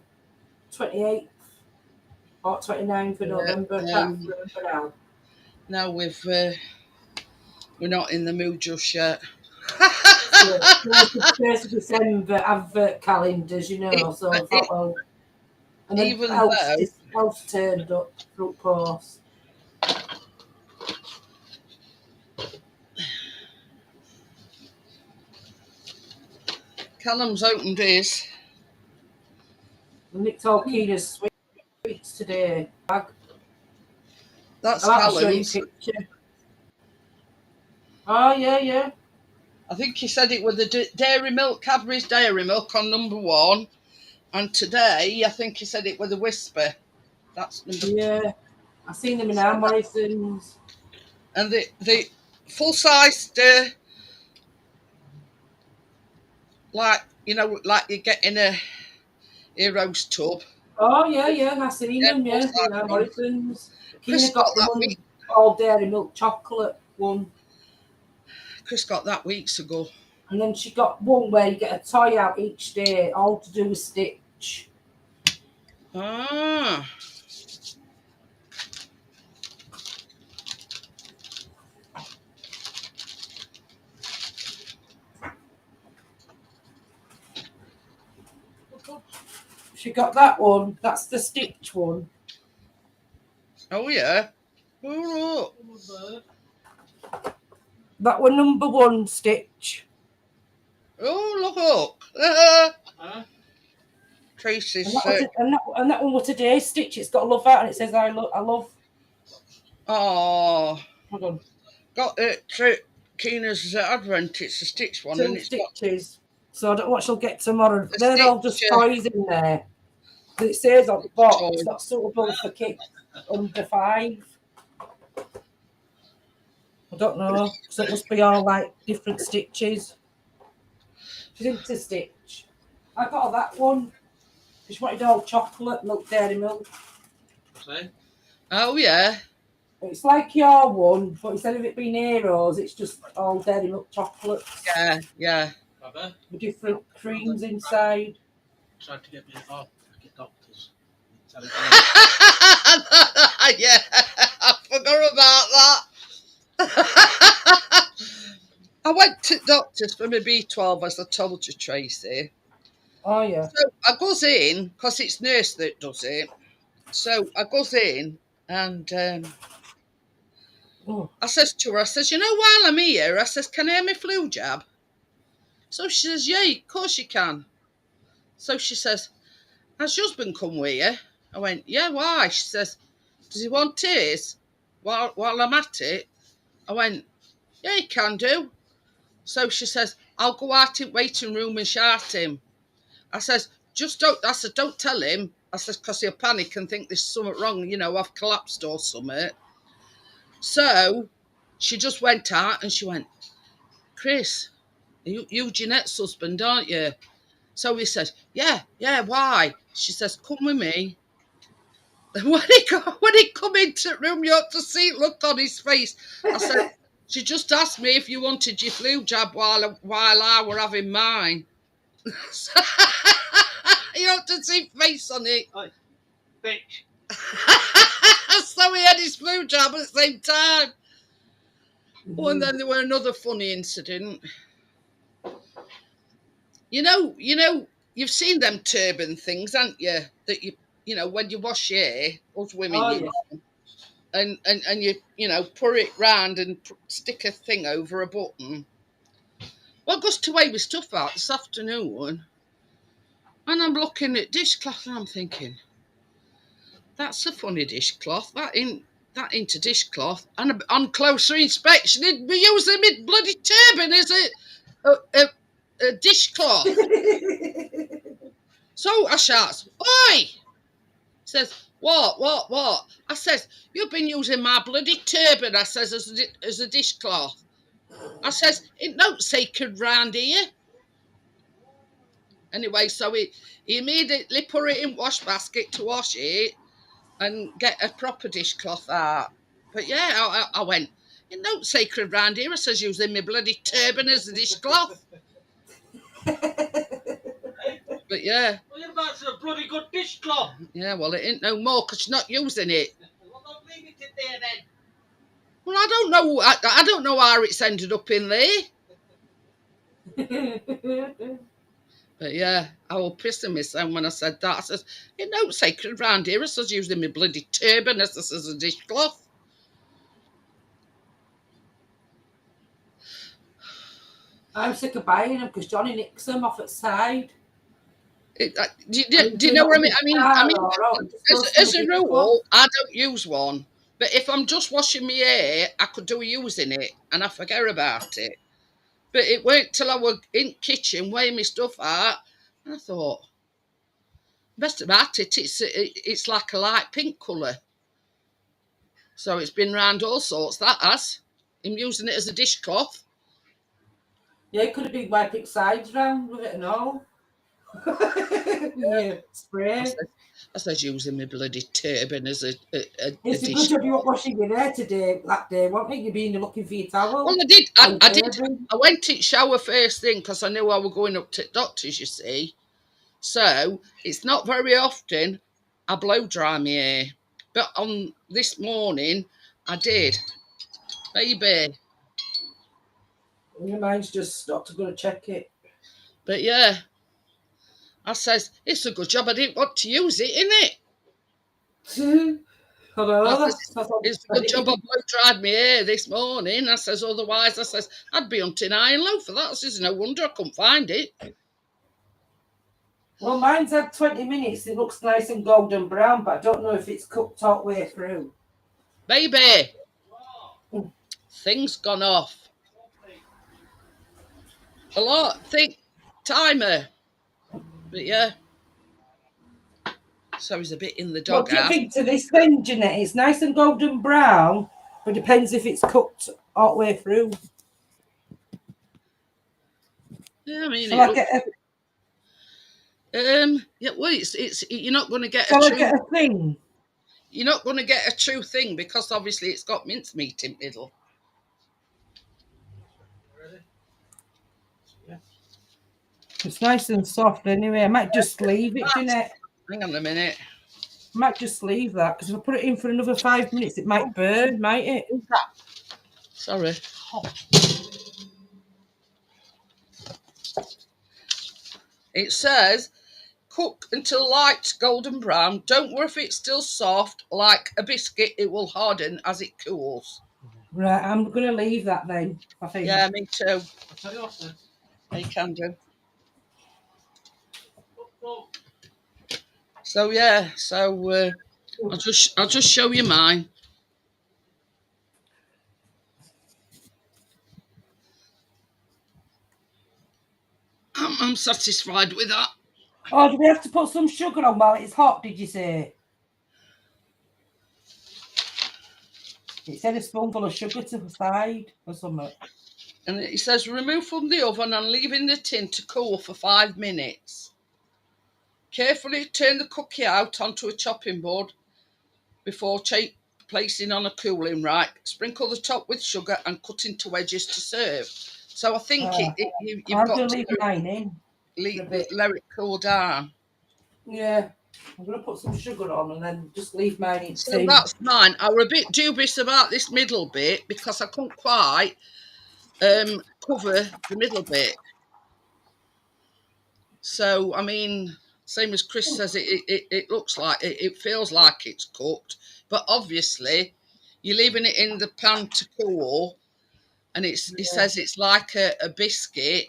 or 29th of November. I can't remember now. Now we're not in the mood just yet. First of December advert calendars, you know, so I thought, well, and then Even though Elf turned up through post. Callum's opened his. And Nick told Keena's sweets today. That's I'll show you a Callum's. picture. Oh, yeah. I think he said it with the dairy milk, Cadbury's dairy milk on number 1. And today, I think he said it with a whisper. That's number 2. Yeah. I've seen them in our Morrison's. And the full-sized, like you get in a Heroes tub. Oh, yeah. I've seen them, yeah. In our Morrison's. Keena got the one all dairy milk chocolate one. Chris got that weeks ago. And then she got one where you get a toy out each day, all to do with Stitch. Ah. She got that one. That's the Stitch one. Oh, yeah. Oh, look. That one number 1 Stitch. Oh, look. Tracy's. And that one was today's Stitch. It's got a love out and it says I love. Oh. Hold on. Got it. Keena's Advent. It's a Stitch one. 2 and it's stitches. So I don't know what she'll get tomorrow. The They're all just toys in there. But it says on the box, it's not suitable for kids under 5. I don't know. So it must be all like different stitches. She's into Stitch. I got her that one. She wanted all chocolate, milk, dairy milk. See? Oh, yeah. It's like your one, but instead of it being Heroes, it's just all dairy milk chocolate. Yeah. With different creams inside. Tried to get me get doctors. Yeah, I forgot about that. I went to doctors for my B12, as I told you, Tracy. Oh, yeah. So I goes in, because it's nurse that does it. So I goes in and I says to her, while I'm here, I says, can I have my flu jab? So she says, yeah, of course you can. So she says, has your husband come with you? I went, yeah, why? She says, does he want his while I'm at it? I went, yeah, he can do. So she says, I'll go out in the waiting room and shout him. I says, don't tell him. I says, because he'll panic and think there's something wrong, I've collapsed or something. So she just went out and she went, Chris, you Jeanette's husband, aren't you? So he says, yeah, why? She says, come with me. When he come into the room, you ought to see look on his face. I said, she just asked me if you wanted your flu jab while I were having mine. You ought to see face on it. Oi, bitch. So he had his flu jab at the same time. Oh, and then there were another funny incident. You've seen them turban things, haven't you? That when you wash your hair, us women, and you pour it round and stick a thing over a button. Well, I goes to weigh my stuff out this afternoon, and I'm looking at dishcloth and I'm thinking, that's a funny dishcloth. That ain't that into dishcloth, and on closer inspection, he'd be using my bloody turban as a dishcloth. So I shouts, "Oi!" Says, what? I says, "You've been using my bloody turban," I says, as a dishcloth. I says, "It don't sacred round here." Anyway, so he immediately put it in wash basket to wash it and get a proper dishcloth out. But yeah, I went, "It don't sacred round here," I says, "using my bloody turban as a dishcloth." But yeah. Well, that's a bloody good dishcloth. Yeah, well, it ain't no more because you're not using it. Well, don't leave it in there then. Well, I don't know. I don't know how it's ended up in there. But yeah, I was pissing myself when I said that. I says, "It don't sacred round here." I says, "Using my bloody turban as a dishcloth." I'm sick of buying them because Johnny nicks them off at side. Do you know what I mean? I mean, as a rule, rule, I don't use one. But if I'm just washing my hair, I could do using it, and I forget about it. But it weren't till I was in the kitchen weighing my stuff out, and I thought, best about it, it's like a light pink colour. So it's been round all sorts. That has. I'm using it as a dishcloth. Yeah, it could have been wiping sides round with it and all. Yeah, spray. I said using my bloody turban as a It's a good dish. job you weren't washing your hair today, that day, wasn't it? You'd been looking for your towel. Well, I did. I did. I went to shower first thing because I knew I was going up to the doctor's, you see. So it's not very often I blow dry my hair. But on this morning, I did. Baby. Your mind's just stopped. I'm going to check it. But yeah, I says, it's a good job I didn't want to use it, innit? Hello. It's a good job I blow dried my hair this morning. I says, otherwise, I says, I'd be hunting high and low for that. I says, no wonder I couldn't find it. Well, mine's had 20 minutes. It looks nice and golden brown, but I don't know if it's cooked all the way through. Baby, thing's gone off. A lot. Timer. But yeah. So he's a bit in the dog. What do you think to this then, Jeanette? It's nice and golden brown, but it depends if it's cooked all the way through. Yeah, I mean, yeah, well, it's you're not going to get get a thing. You're not going to get a true thing because obviously it's got mincemeat in the middle. It's nice and soft anyway. I might just leave it, Jeanette. Hang on a minute. I might just leave that because if I put it in for another 5 minutes, it might burn, might it? Sorry. It says, cook until light golden brown. Don't worry if it's still soft. Like a biscuit, it will harden as it cools. Right, I'm going to leave that then, I think. Yeah, me too. I'll tell you what then. You can do. So yeah, I'll just show you mine. I'm satisfied with that. Oh, do we have to put some sugar on while it's hot, did you say? It said a spoonful of sugar to the side or something. And it says remove from the oven and leave in the tin to cool for 5 minutes. Carefully turn the cookie out onto a chopping board before placing on a cooling rack. Sprinkle the top with sugar and cut into wedges to serve. So I think you've got to leave mine in. Let it cool down. Yeah. I'm going to put some sugar on and then just leave mine in. So that's mine. I were a bit dubious about this middle bit because I couldn't quite cover the middle bit. So, I mean, same as Chris says, it looks like, it feels like it's cooked. But obviously, you're leaving it in the pan to cool. And it says it's like a biscuit,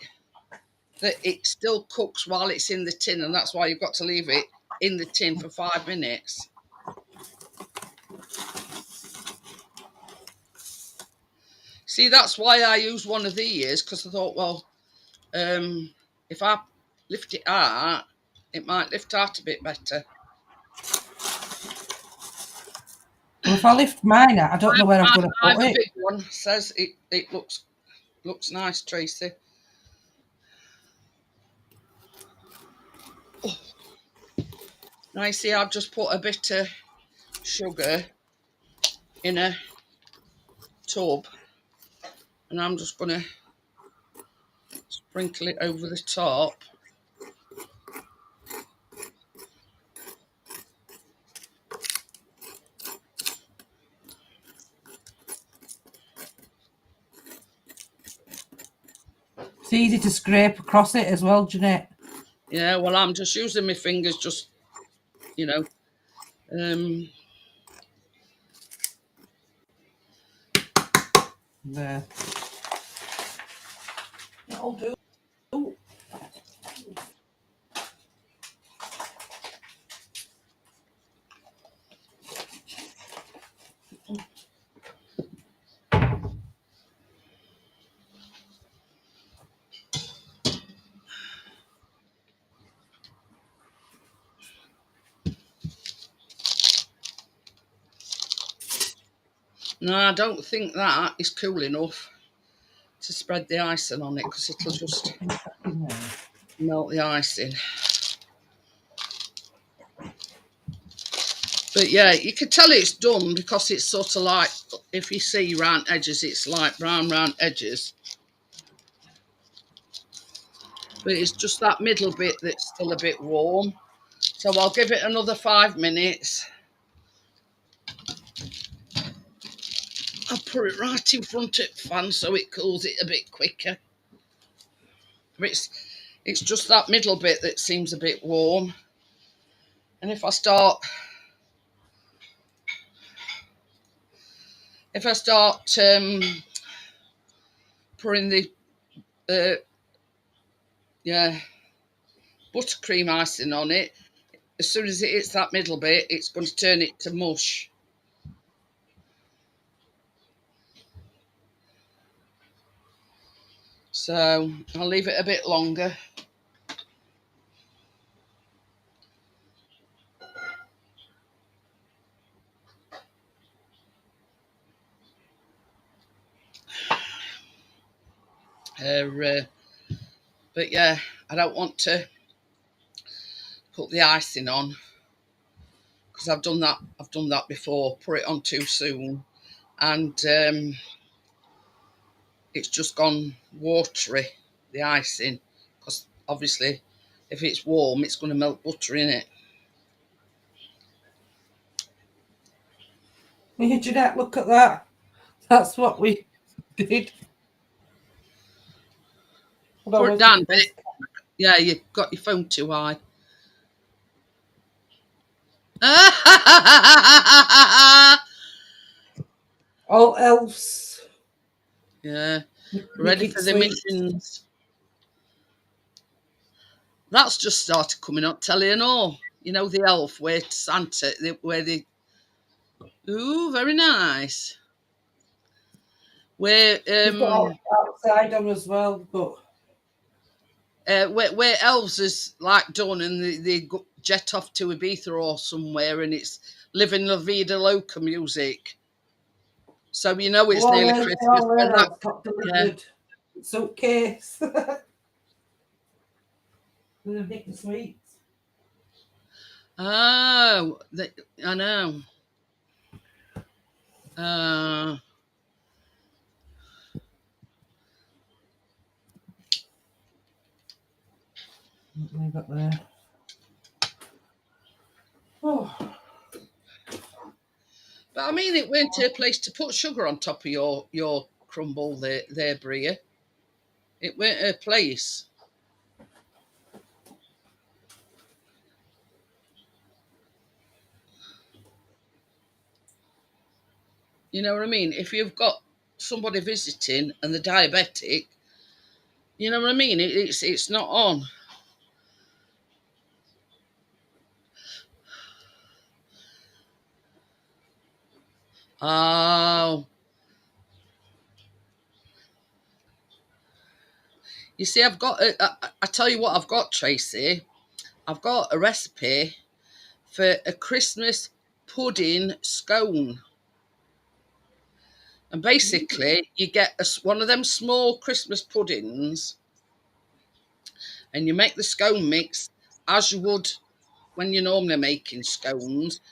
that it still cooks while it's in the tin. And that's why you've got to leave it in the tin for 5 minutes. See, that's why I use one of these, because I thought, well, if I lift it out, it might lift out a bit better. Well, if I lift mine out, I don't know where I'm going to I have put a it. big one. Says it looks nice, Tracy. Oh. Now you see, I've just put a bit of sugar in a tub, and I'm just going to sprinkle it over the top. It's easy to scrape across it as well, Jeanette. Yeah, well, I'm just using my fingers, just, you know. There. That'll do. No, I don't think that is cool enough to spread the icing on it, because it'll just melt the icing. But yeah, you can tell it's done because it's sort of like, if you see round edges, it's like brown round edges. But it's just that middle bit that's still a bit warm. So I'll give it another 5 minutes. I'll put it right in front of the fan so it cools it a bit quicker. But it's just that middle bit that seems a bit warm. And if I start pouring the buttercream icing on it, as soon as it hits that middle bit, it's going to turn it to mush. So I'll leave it a bit longer. But yeah, I don't want to put the icing on, because I've done that before. Put it on too soon, and it's just gone watery, the icing, because obviously if it's warm, it's going to melt butter in it. Yeah, Jeanette, look at that. That's what we did. Put it down a bit. Yeah, you've got your phone too high. All elves. Yeah, Make ready it for the sweet. missions. That's just started coming up, telly and all. You know, the elf where Santa, where they. Ooh, very nice. Where We've got outside on as well, but where elves is like done, and they jet off to Ibiza or somewhere, and it's Living La Vida Loca music. So you know it's nearly Christmas. all When their that, elves got yeah. delivered suitcase. With a big sweets. Oh, I know. Uh, Leave it there. Oh. but I mean, it weren't a place to put sugar on top of your crumble there, Bria. It weren't a place. You know what I mean? If you've got somebody visiting and they're diabetic, you know what I mean? It's not on. Oh, You see, I've got, I tell you what I've got, Tracy. I've got a recipe for a Christmas pudding scone. And basically, you get one of them small Christmas puddings and you make the scone mix as you would when you're normally making scones.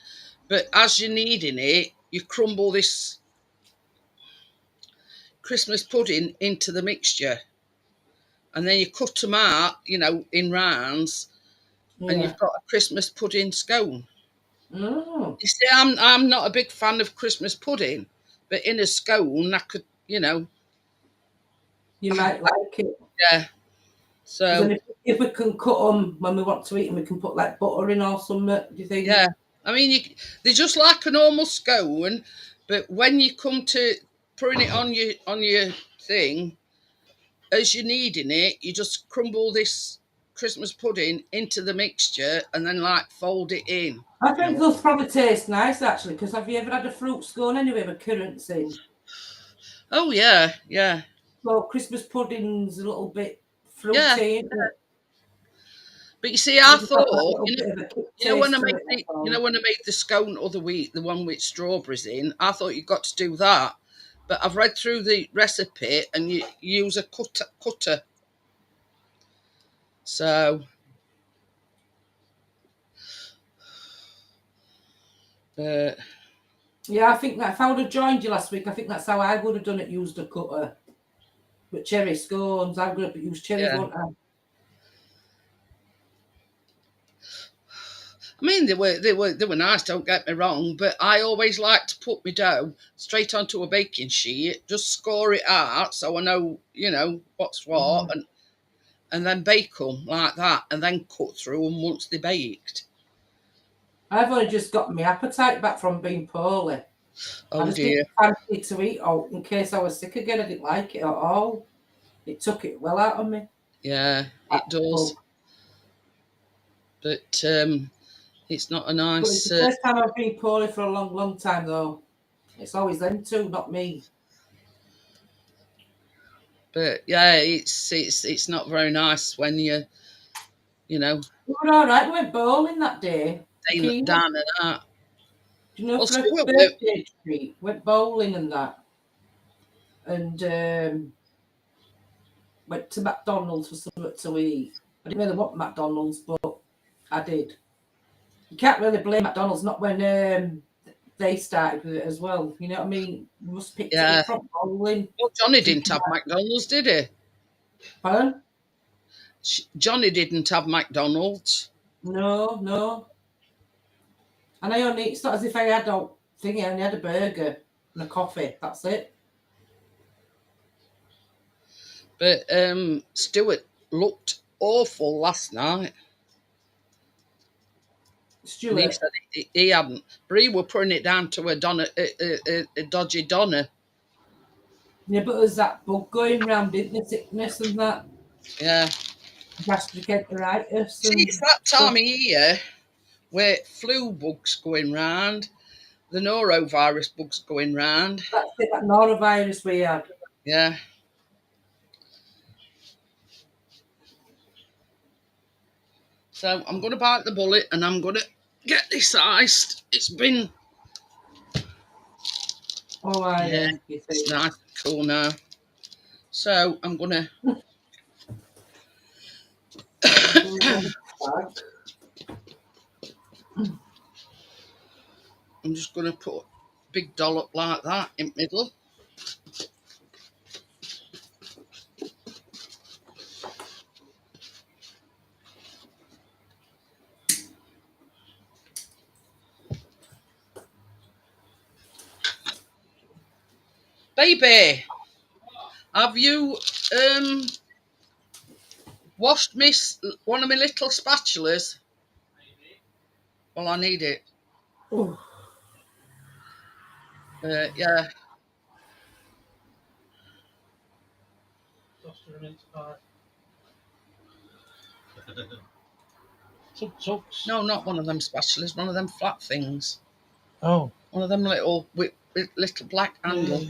But as you're kneading it, you crumble this Christmas pudding into the mixture. And then you cut them out, in rounds, and Yeah. you've got a Christmas pudding scone. Oh. You see, I'm not a big fan of Christmas pudding, but in a scone, I could, You might like it. yeah. Because So, then if we can cut them when we want to eat them, we can put like butter in or something. Do you think? yeah. I mean, they're just like a normal scone, but when you come to putting it on your thing, as you're kneading it, you just crumble this Christmas pudding into the mixture and then like fold it in. I think those probably taste nice actually. Because have you ever had a fruit scone anyway with currants in? Oh yeah, yeah, Well, Christmas pudding's a little bit yeah. fruity, isn't it? But you see, It I just has that thought, little bit of a kick when taste I to made it, that's all. when I made the scone other week, the one with strawberries in, I thought you got to do that. But I've read through the recipe and you use a cutter. So, but Yeah, I think that if I would have joined you last week, I think that's how I would have done it, used a cutter. But cherry scones, I would have used cherries, yeah. wouldn't I? I mean, they were nice. Don't get me wrong, but I always like to put my dough straight onto a baking sheet, just score it out so I know, what's what, and then bake them like that, and then cut through them once they're baked. I've only just got my appetite back from being poorly. I Oh just dear, didn't fancy to eat out in case I was sick again. I didn't like it at all. It took it well out of me. yeah, That it does, bug. but it's not a But it's nice. the first time I've been poorly for a long, long time though. It's always them two, not me. But yeah, it's not very nice when you know We were all right. We went bowling that day. down and out. Do you know, Well, for a Stuart went. birthday treat, went bowling and that. And went to McDonald's for something to eat. I didn't really want McDonald's, but I did. You can't really blame McDonald's, not when they started with it as well. You know what I mean? We must have picked it Yeah. up from bowling. Well, Johnny didn't have McDonald's, did he? Pardon? Johnny didn't have McDonald's. No, no. And it's not as if I had a thingy, I only had a burger and a coffee. That's it. But Stuart looked awful last night. And he Stuart. said he hadn't. Bree were putting it down to a dodgy Donna. Yeah, but there's that bug going round, isn't there? Sickness and that. Yeah. Gastric enteritis. See, it's that time of year where flu bugs going round, the norovirus bugs going round. That's it, that norovirus we had. Yeah. So I'm going to bite the bullet and I'm going to get this iced. It's been... Oh, yeah, it's nice and cool now. So I'm going to... I'm just going to put a big dollop like that in the middle. Baby, have you washed one of my little spatulas? Well, I need it. Yeah. No, not one of them spatulas. One of them flat things. Oh. One of them little with little black handle.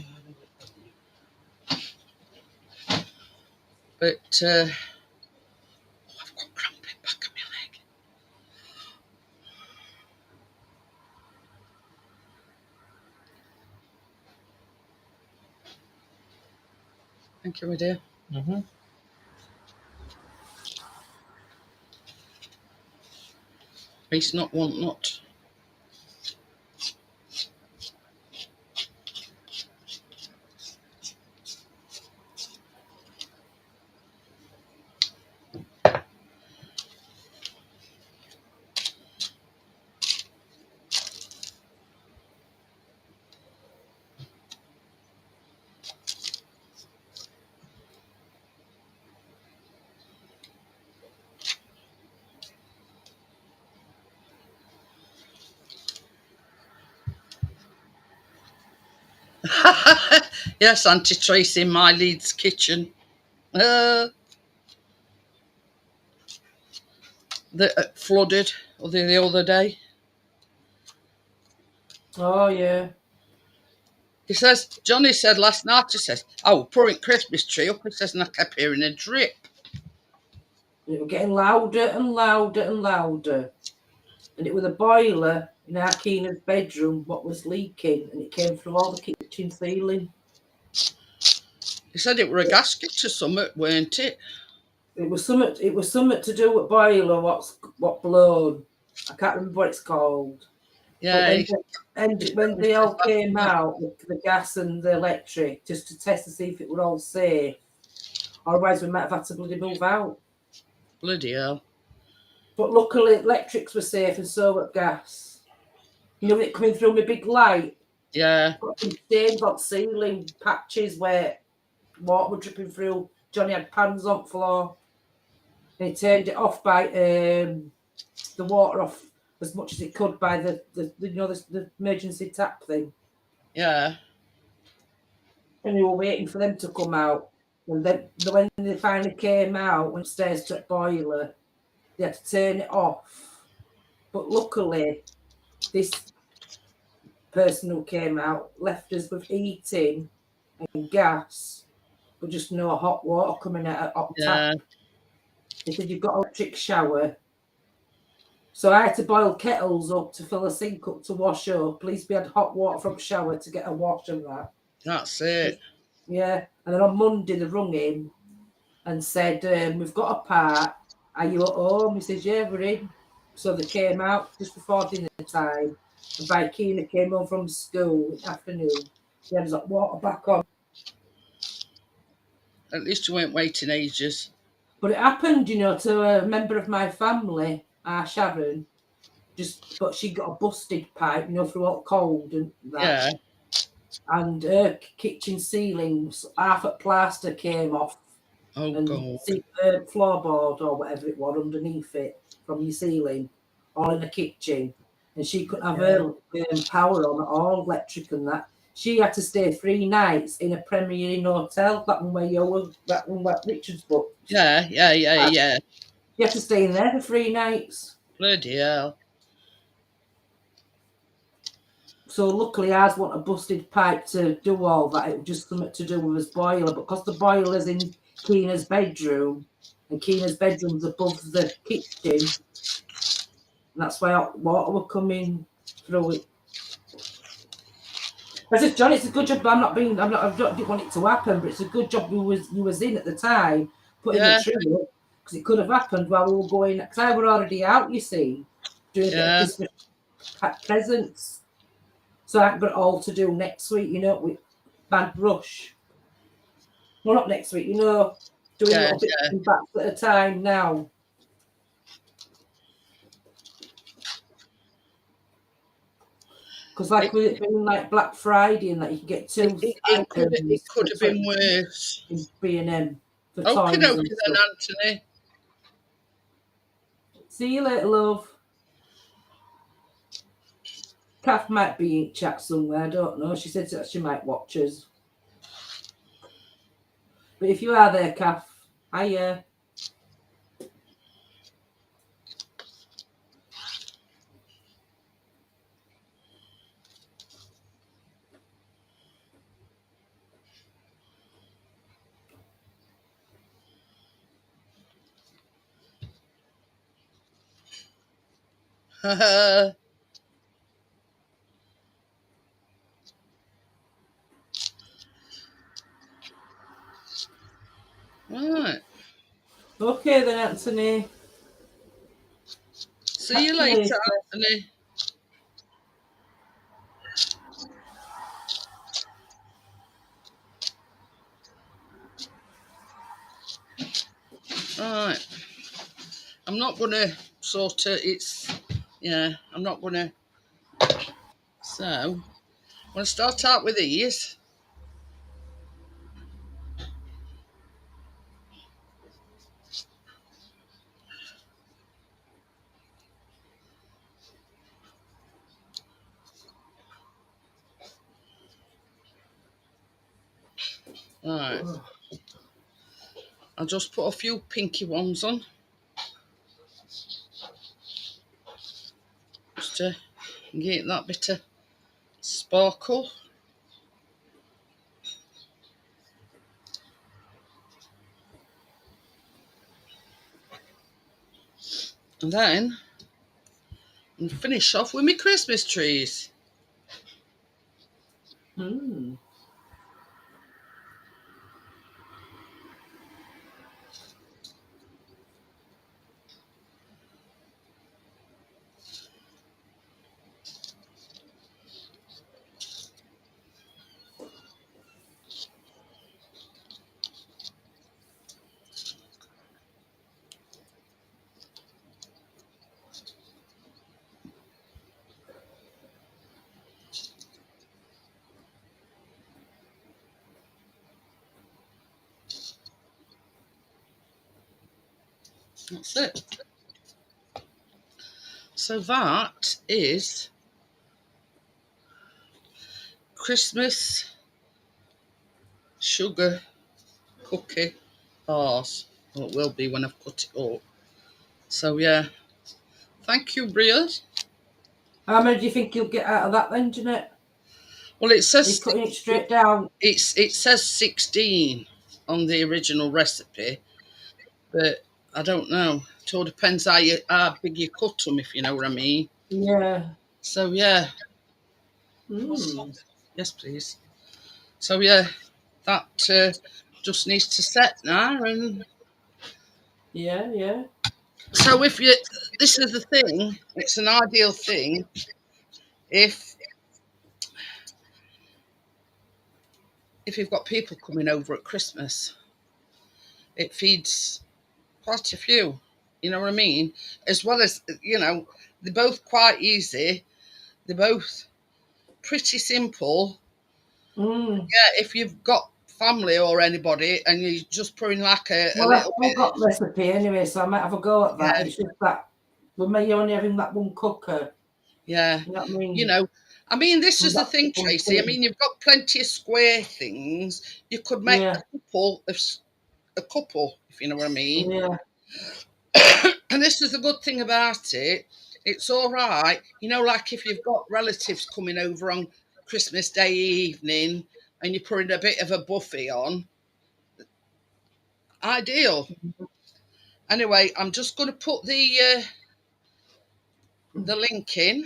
But I've got cramping back of my leg. Thank you, my dear. Mm-hmm. It's not want not. Yes, Auntie Tracy in my Leeds kitchen. The flooded the other day. Oh yeah. He says, Johnny said last night, he says, oh, pouring Christmas tree up. He says, and I kept hearing a drip. It was getting louder and louder and louder. And it was a boiler in our Keena's bedroom what was leaking, and it came through all the kitchen ceiling. He said it were a gasket or something, weren't it? It was something. It was something to do with boiler. What blown? I can't remember what it's called. But Yeah. when they all came out, the gas and the electric, just to test to see if it were all safe. Otherwise, we might have had to bloody move out. Bloody hell. But luckily, electrics were safe and so were gas. You know, it coming through my big light. Yeah. Got some stains on ceiling patches where water was dripping through. Johnny had pans on floor. And he turned it off by the water off as much as he could by the emergency tap thing. Yeah. And we were waiting for them to come out. And then when they finally came out, went upstairs to the boiler, they had to turn it off. But luckily, this person who came out left us with heating and gas, but just no hot water coming out of hot Yeah. tap. They said, you've got an electric shower. So I had to boil kettles up to fill a sink up to wash up. At least we had hot water from the shower to get a wash and that. That's it. Yeah. And then on Monday, they rung him and said, we've got a part. Are you at home? He says, yeah, we're in. So they came out just before dinner time. And by Keena came home from school in the afternoon. He had his hot water back on. At least you weren't waiting ages. But it happened, to a member of my family, Sharon. But she got a busted pipe, through all cold and that. Yeah. And her kitchen ceiling, half a plaster came off. Oh, And God. floorboard or whatever it was underneath it from your ceiling, all in the kitchen. And she couldn't have her power on at all, electric and that. She had to stay 3 nights in a Premier Inn hotel, that one where Richard's booked. Yeah. You had to stay in there for 3 nights. Bloody hell. So luckily ours wasn't a busted pipe to do all that. It was just something to do with his boiler. But because the boiler's in Keena's bedroom, and Keena's bedroom's above the kitchen, and that's why hot water were coming through it. I said, John, it's a good job. I didn't want it to happen, but it's a good job you was in at the time, putting the tree up, because it could have happened while we were going. Because I were already out, you see, doing a bit of Christmas presents. So I've got it all to do next week, with Bad Rush. Well, not next week, doing little bits and bats at a time now. Because with it being like Black Friday and that, you can get 2 It could have been worse. In B&M for Okay, toys then, and stuff. Anthony. See you later, love. Kath might be in chat somewhere, I don't know. She said that she might watch us. But if you are there, Kath, hiya. Right. Okay then, Anthony. See you Catch you later, later. Anthony. Right. I'm not going to sort of, I'm not going to. So, I'm going to start out with these. Right. I'll just put a few pinky ones on. Just to get that bit of sparkle. And then and finish off with my Christmas trees. Mm. That's it. So that is Christmas sugar cookie bars. Well, it will be when I've cut it up. So yeah, thank you, Bria. How many do you think you'll get out of that then, Jeanette? Well, it Are you says cutting it straight down? it says 16 on the original recipe, but I don't know. It all depends how big you cut them, if you know what I mean. Yeah. So yeah, Mm. yes, please. So yeah, that just needs to set now. And Yeah, yeah. so this is the thing. It's an ideal thing if you've got people coming over at Christmas. It feeds quite a few. You know what I mean? As well as they're both quite easy. They're both pretty simple. Mm. Yeah, if you've got family or anybody and you're just putting like a Well, I've little still bit, got recipe anyway, so I might have a go at that. yeah, It's just that with me only having that one cooker, yeah. you know what I You mean? know, I mean, this And is the that's the thing, fun Tracy. I thing. mean, you've got plenty of square things. You could make Yeah, a couple, if you know what I mean. yeah. And this is the good thing about it. It's all right. Like if you've got relatives coming over on Christmas Day evening and you're putting a bit of a buffet on, ideal. Anyway, I'm just going to put the link in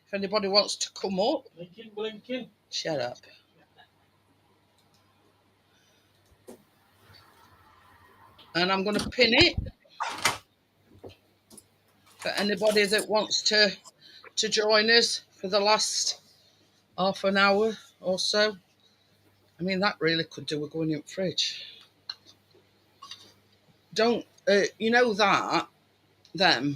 if anybody wants to come up. Blinking, blinking. Shut up. And I'm going to pin it for anybody that wants to join us for the last half an hour or so. I mean, that really could do with going in the fridge. Don't, them. Yeah.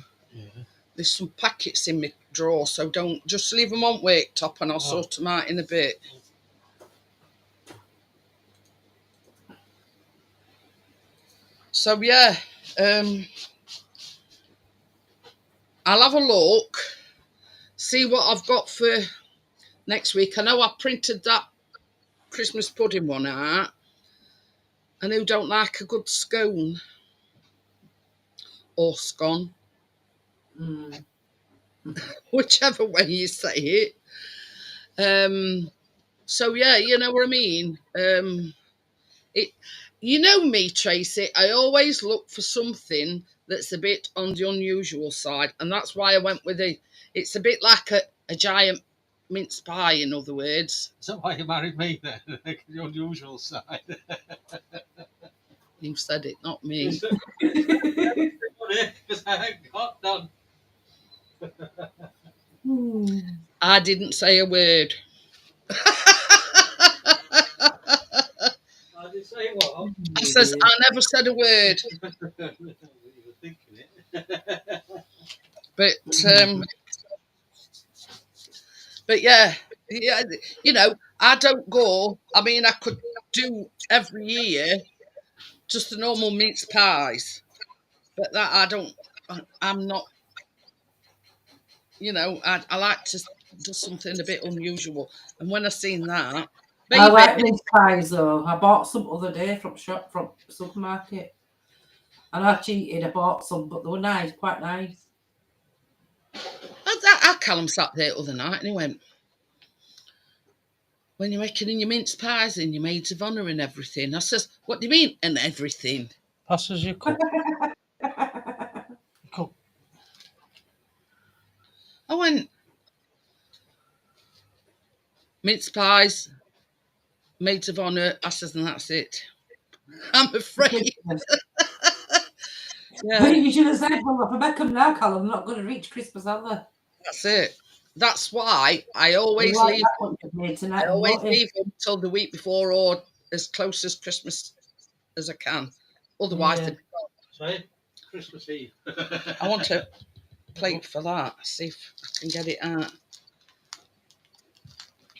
There's some packets in my drawer, so don't, just leave them on wake top and I'll sort them out in a bit. So yeah, I'll have a look, see what I've got for next week. I know I printed that Christmas pudding one out. And who don't like a good scone or scone, Mm. whichever way you say it. So yeah, you know what I mean. It, you know me, Tracy. I always look for something that's a bit on the unusual side, and that's why I went with it's a bit like a giant mince pie, in other words. Is that why you married me then? The unusual side. You said it, not me. Because I ain't got none. I didn't say a word. I did say what? I says I never said a word. You were thinking it. But yeah, you know, I don't go. I mean, I could do every year just the normal mince pies, but that I don't. I'm not. You know, I like to do something a bit unusual. And when I seen that, I baby, like mince pies though. I bought some other day from supermarket, and I cheated. I bought some, but they were nice, quite nice. I Callum sat there the other night and he went, "When you're making your mince pies and your maids of honour and everything," I says, "What do you mean and everything?" Passes you cook. Cook. I went, "Mince pies, maids of honour." I says, "And that's it." I'm afraid. Yeah, You should have said, "Well, if I make them now, Callum, I'm not going to reach Christmas, are they?" that's it. That's why I always Like leave. that one you've made tonight, I always won't you? leave them till the week before or as close as Christmas as I can. Otherwise, Yeah. Sorry? Christmas Eve. I want a plate for that. See if I can get it out.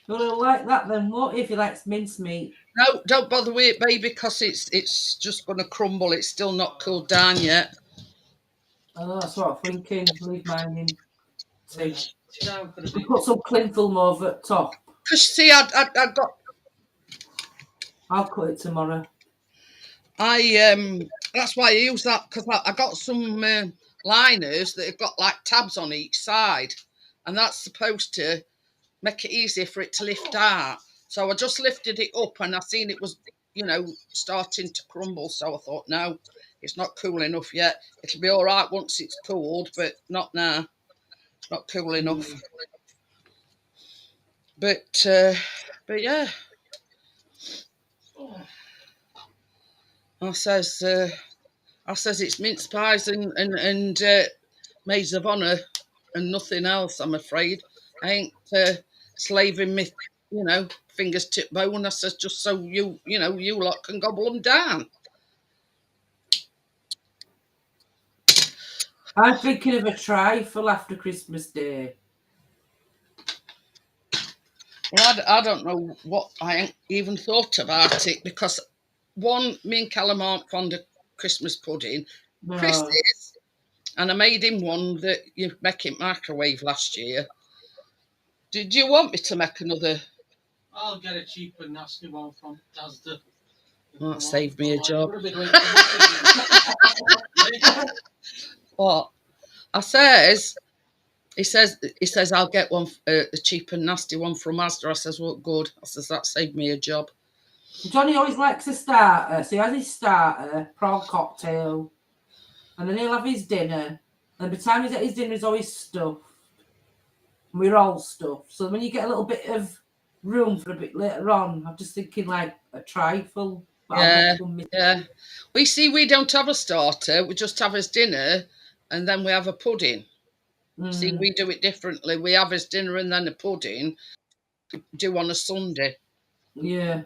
Well, he'll like that then, won't he, if he likes mincemeat? No, don't bother with it, baby, because it's just going to crumble. It's still not cooled down yet. Oh, that's what I'm thinking. Leave mine in. Sit down for a bit. Put some cling film over the top. Because see, I got I'll cut it tomorrow. that's why I use that, because I got some liners that have got like tabs on each side, and that's supposed to make it easier for it to lift out. So I just lifted it up and I seen it was, starting to crumble. So I thought, no, it's not cool enough yet. It'll be all right once it's cooled, but not now. It's not cool enough. But yeah, I says it's mince pies and maids of honour and nothing else. I'm afraid I ain't slaving me, fingers tip bone. I says just so you lot can gobble them down. I'm thinking of a trifle after Christmas Day. Well, I don't know what I ain't even thought about it because me and Callum aren't fond of Christmas pudding. No. Chris is, and I made him one that you make in microwave last year. Did you want me to make another? I'll get a cheap and nasty one from Asda. That saved me a job. What? He says I'll get one, a cheap and nasty one from Asda. I says, well, good. I says that saved me a job. Johnny always likes a starter, so he has his starter, prawn cocktail, and then he'll have his dinner. And by the time he's at his dinner, he's always stuffed. We're all stuffed. So when you get a little bit of room for a bit later on, I'm just thinking like a trifle. Yeah. We don't have a starter. We just have his dinner, and then we have a pudding. See, we do it differently. We have his dinner and then a pudding. Do on a Sunday. Yeah.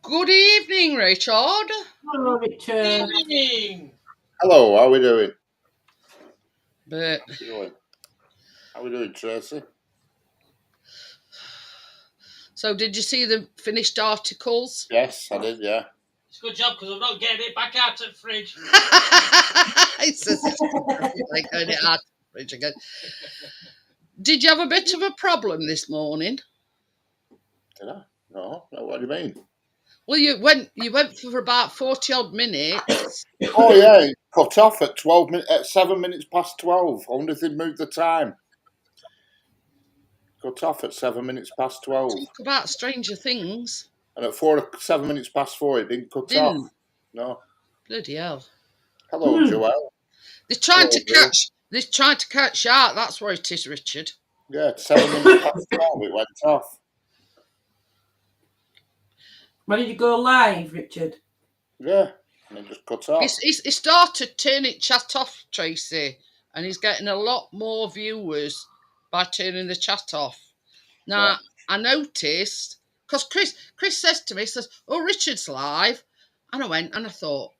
Good evening, Richard. Hello, Richard. Good evening. Hello, how are we doing? But How are we doing, Tracy? so, did you see the finished articles? Yes, I did, yeah. It's a good job because I'm not getting it back out of the fridge. He says it's like going it out of the fridge again. Did you have a bit of a problem this morning? Did I? No, what do you mean? Well, you went for about 40 odd minutes. Oh yeah, it cut off at 7 minutes past 12. I wonder if they'd moved the time. Cut off at 7 minutes past 12. Talk about Stranger Things. And at 7 minutes past 4, it didn't cut Didn't. off. No. Bloody hell. Hello, Joelle. They're trying Hello, to Bill. catch. They're trying to catch out. That's what it is, Richard. Yeah, at 7 minutes past 12, it went off. When did you go live, Richard? Yeah, and it just cut off. He started turning chat off, Tracy, and he's getting a lot more viewers by turning the chat off. Now, Yeah. I noticed, because Chris says to me, he says, "Oh, Richard's live." And I went and I thought,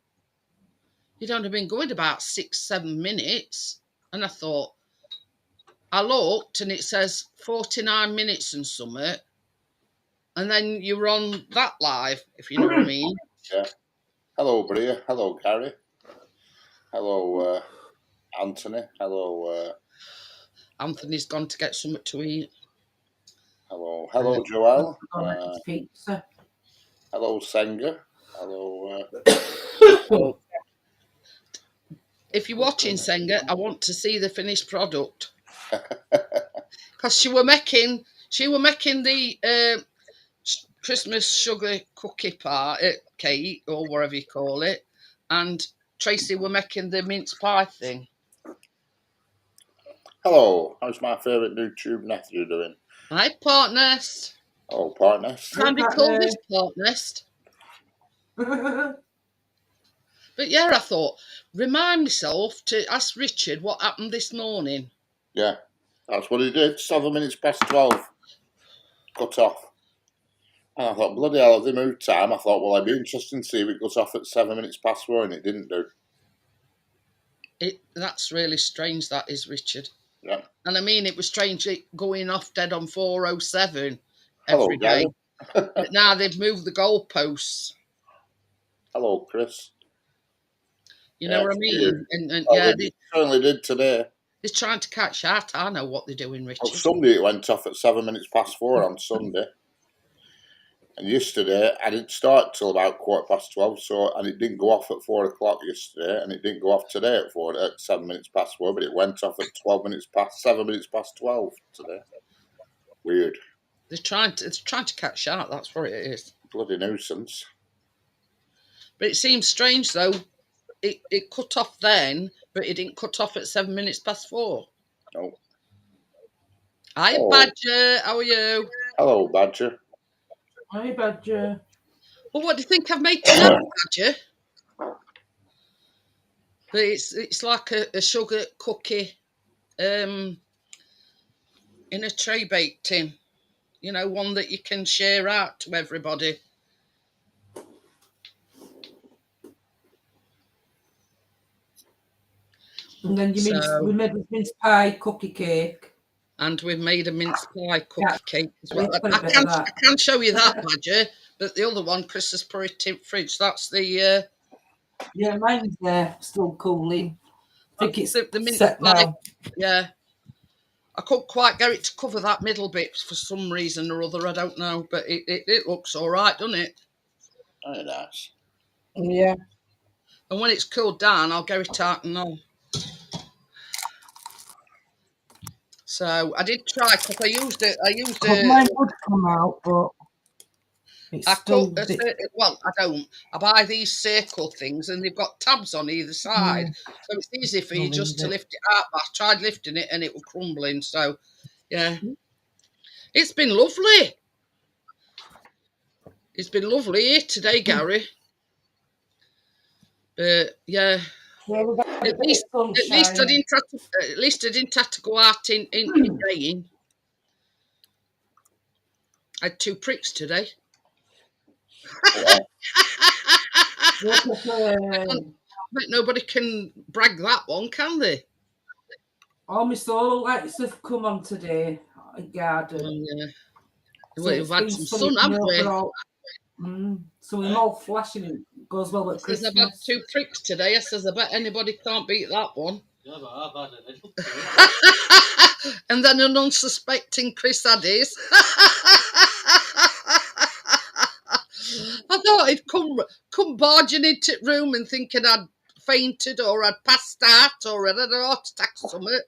you'd only been going about 6-7 minutes. And I thought, I looked and it says 49 minutes and something. And then you were on that live, if you know what I mean. Yeah. Hello, Bria. Hello, Gary. Hello, Anthony. Hello, Anthony's gone to get something to eat. hello, Joelle. Pizza. Hello, Senga. Hello. If you're watching, Senga, I want to see the finished product. Because she were making the Christmas sugar cookie cake, or whatever you call it, and Tracy were making the mince pie thing. Hello. How's my favourite YouTube nephew doing? Hi, Partnest. Oh, partners. Can be called this Partnest. But yeah, I thought, remind myself to ask Richard what happened this morning. Yeah, that's what he did. 7 minutes past 12. Cut off. And I thought, bloody hell, have they moved time? I thought, well, it'd be interesting to see if it got off at 7 minutes past 4, and it didn't do. That's really strange, that is, Richard. Yeah. And I mean, it was strange it going off dead on 4:07 Hello, every day. Gary. But now they've moved the goalposts. Hello, Chris. You know what I mean? Weird. And Oh, yeah, they certainly did today. they're trying to catch out. I know what they're doing, Richard. On Sunday, it went off at 7 minutes past 4 on Sunday. And yesterday, I didn't start till about 12:15, and it didn't go off at 4 o'clock yesterday, and it didn't go off today at 7 minutes past 4, but it went off at 7 minutes past 12 today. Weird. They're trying to catch out. That's what it is. Bloody nuisance. But it seems strange though. It cut off then, but it didn't cut off at 7 minutes past 4. No. Hi, Oh. Badger. How are you? Hello, Badger. Hi, Badger. Well, what do you think I've made tonight, Badger? But it's like a sugar cookie, in a tray baked tin. You know, one that you can share out to everybody. And then we made a mince pie cookie cake. And we've made a mince pie cookie cake as well. Let's put a I bit of that. can show you that, Badger. But the other one, Chris has put it in the fridge. That's the... Yeah, mine's there, still cooling. I think it's the mince set pie. now. Yeah. I couldn't quite get it to cover that middle bit for some reason or other. I don't know. But it looks all right, doesn't it? Very nice. Yeah. And when it's cooled down, I'll get it out and all. So I did try, because I used Mine would come out, but it's still... well, I don't. I buy these circle things and they've got tabs on either side. So it's easy for you just to lift it out. But I tried lifting it and it was crumbling. So, yeah. It's been lovely. It's been lovely here today, Gary. But, yeah. At least I didn't have to go out in rain. I had 2 pricks today. But nobody can brag that one, can they? All my solar lights have come on today at garden. Yeah. So We've had some sun, haven't we? So we're all flashing. It goes well at Christmas. I've had 2 pricks today. I says, I bet anybody can't beat that one. Yeah, but I've had a little. And then an unsuspecting Chris had his. I thought he'd come barging into the room and thinking I'd fainted or I'd passed out or I'd had a heart attack or something.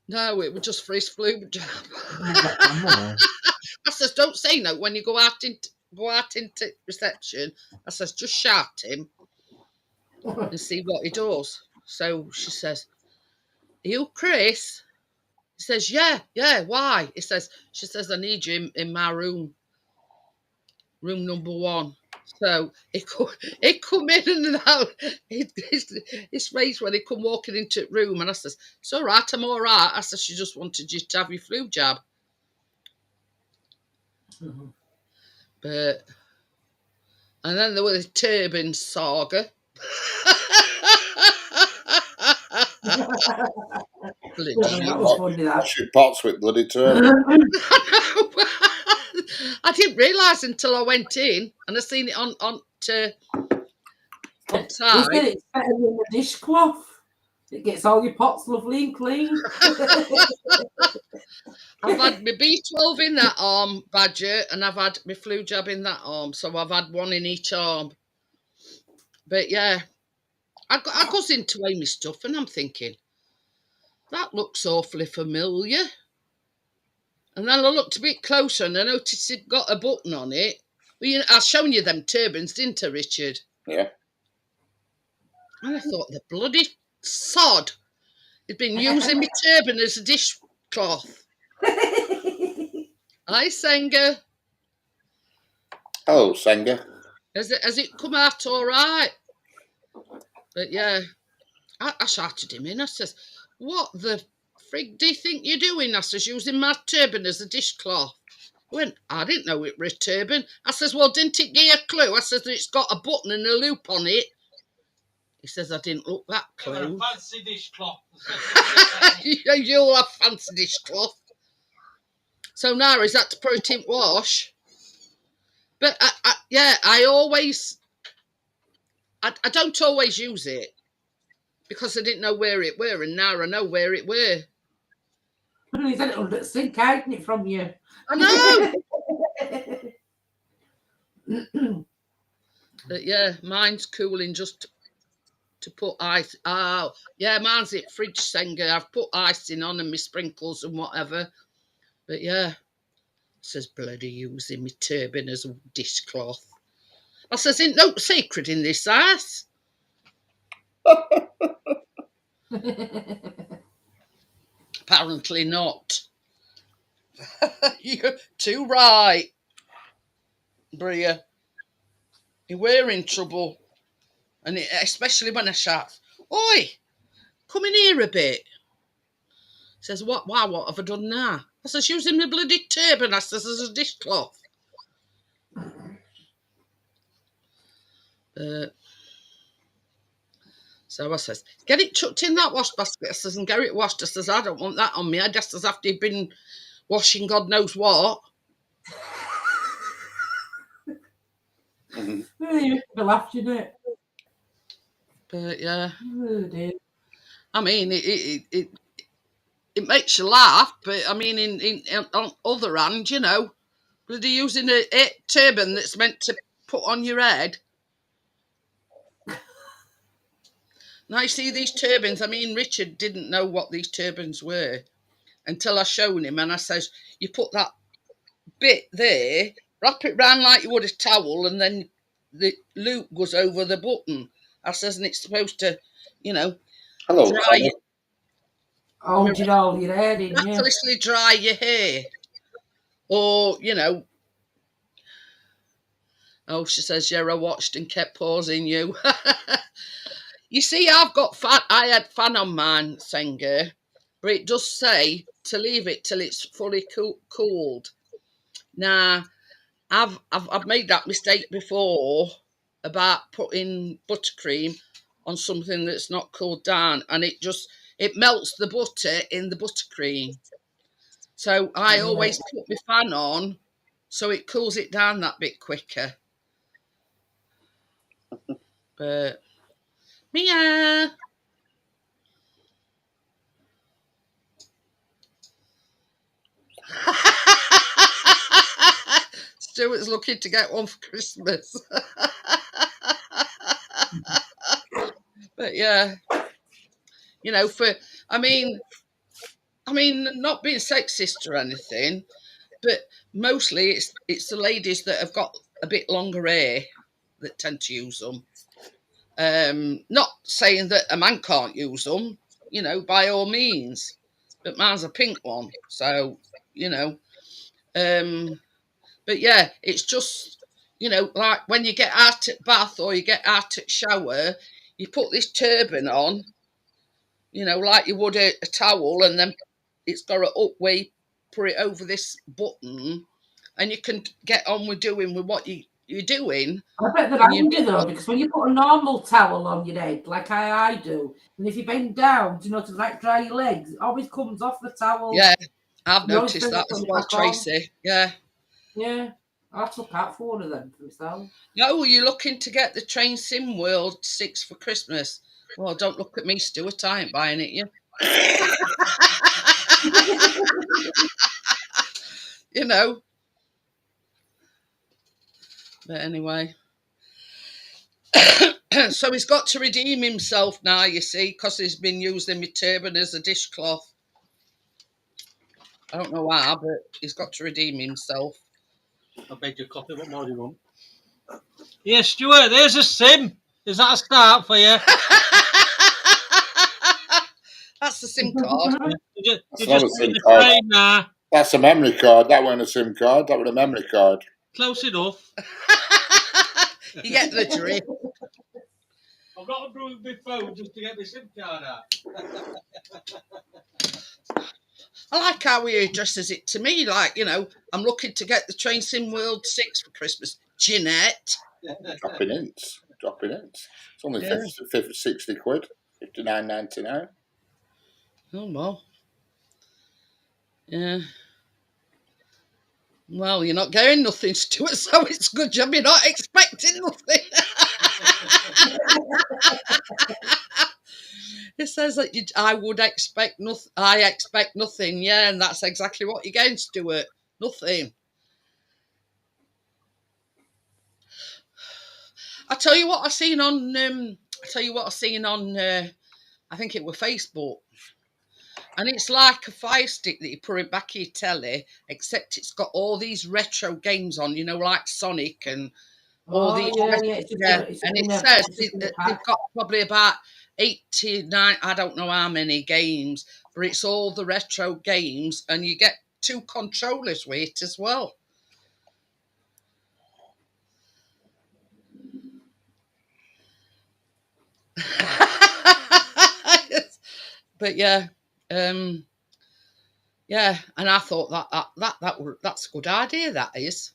No, it was just for his flu jab. I says, don't say no when you go out into reception. I says, just shout him and see what he does. So she says, are you Chris? He says, yeah, why? She says, I need you in my room number 1. So he come in and out. His face when he come walking into the room, and I says, it's all right, I'm all right. I says, she just wanted you to have your flu jab. Mm-hmm. But, and then there was the turban saga. Bloody That was funny, that. Washing pots with bloody turban. I didn't realise until I went in and I seen it on He time. said it's better than the dishcloth. It gets all your pots lovely and clean. I've had my B12 in that arm, Badger, and I've had my flu jab in that arm. So I've had one in each arm. But yeah, I goes into weigh my stuff and I'm thinking, that looks awfully familiar. And then I looked a bit closer and I noticed it got a button on it. Well, I've shown you them turbans, didn't I, Richard? Yeah. And I thought, the bloody sod. He'd been using my turban as a dishcloth. Hi, Senga. Hello, Senga. Has it come out all right? But yeah, I shouted him in. I says, what the frig do you think you're doing? I says, using my turban as a dishcloth. He went, I didn't know it was a turban. I says, well, didn't it give you a clue? I says, it's got a button and a loop on it. He says, I didn't look that clue. Fancy dishcloth. You'll have fancy dishcloth. So now is that to put it in wash? But I don't always use it because I didn't know where it were, and now I know where it were. He's had it under the sink, hiding it from you. I know. But yeah, mine's cooling just to put ice. Oh, yeah, mine's at fridge, Senga. I've put icing on and my sprinkles and whatever. But yeah, says bloody using my turban as a dishcloth. I says, ain't no secret in this house. Apparently not. You're too right, Bria. We're in trouble. And especially when I shout, oi, come in here a bit. Says, what have I done now? I says, using my bloody turban, I says, as a dishcloth. So I says, get it chucked in that wash basket. I says, and get it washed. I says, I don't want that on me. I just as after you've been washing God knows what. You laughed, you know. But yeah. Oh, dear. I mean, it makes you laugh, but I mean, on other hand, you know, bloody using a turban that's meant to put on your head. Now you see these turbans. I mean, Richard didn't know what these turbans were until I showed him, and I says, you put that bit there, wrap it round like you would a towel, and then the loop goes over the button. I says, and it's supposed to, you know, Hello, dry Hold it all your head in, yeah. miraculously dry your hair. Or, you know, oh, she says, yeah, I watched and kept pausing you. You see, I had fan on mine, Senga, but it does say to leave it till it's fully cooled. Now, I've made that mistake before about putting buttercream on something that's not cooled down, and it melts the butter in the buttercream. So I always put my fan on so it cools it down that bit quicker. But Mia. Stuart's looking to get one for Christmas. But yeah, you know, I mean, not being sexist or anything, but mostly it's the ladies that have got a bit longer hair that tend to use them. Not saying that a man can't use them, you know, by all means, but mine's a pink one, so you know. But yeah, it's just, you know, like when you get out at bath or you get out at shower, you put this turban on, you know, like you would a towel, and then it's got a up where you put it over this button, and you can get on with doing with what you're doing. I bet they're And you handy though, because when you put a normal towel on your head, like I do, and if you bend down, you know, to like dry your legs, it always comes off the towel. Yeah, I've You always noticed bring that it as when well, back on. Tracy. Yeah. Yeah, I took out for one of them for myself. Oh, you're looking to get the Train Sim World 6 for Christmas. Well, don't look at me, Stuart. I ain't buying it, you. You know. But anyway. So he's got to redeem himself now, you see, because he's been using my turban as a dishcloth. I don't know why, but he's got to redeem himself. I beg your copy. What more do you want? Yeah, Stuart, there's a sim. Is that a start for you? That's the SIM card. You That's just not a need SIM the card. train now. That's a memory card. That wasn't a SIM card. That was a memory card. Close enough. You get the drift. I've got to prove my phone just to get my SIM card out. I like how he addresses it to me, like, you know, I'm looking to get the Train Sim World 6 for Christmas. Jeanette. Dropping hints. Dropping hints. It's only Yeah. 50, 60 quid. 59.99. Oh, well. Yeah. Well, you're not getting nothing, Stuart, so it's a good job you're not expecting nothing. It says that I would expect nothing. I expect nothing, yeah, and that's exactly what you're getting, Stuart. Nothing. I tell you what I seen on. I think it was Facebook. And it's like a fire stick that you put it back in your telly, except it's got all these retro games on, you know, like Sonic and all Oh the yeah, yeah. It's just and it says they've got probably about 89, I don't know how many games, but it's all the retro games, and you get 2 controllers with it as well. But yeah, yeah, and I thought that's a good idea. That is.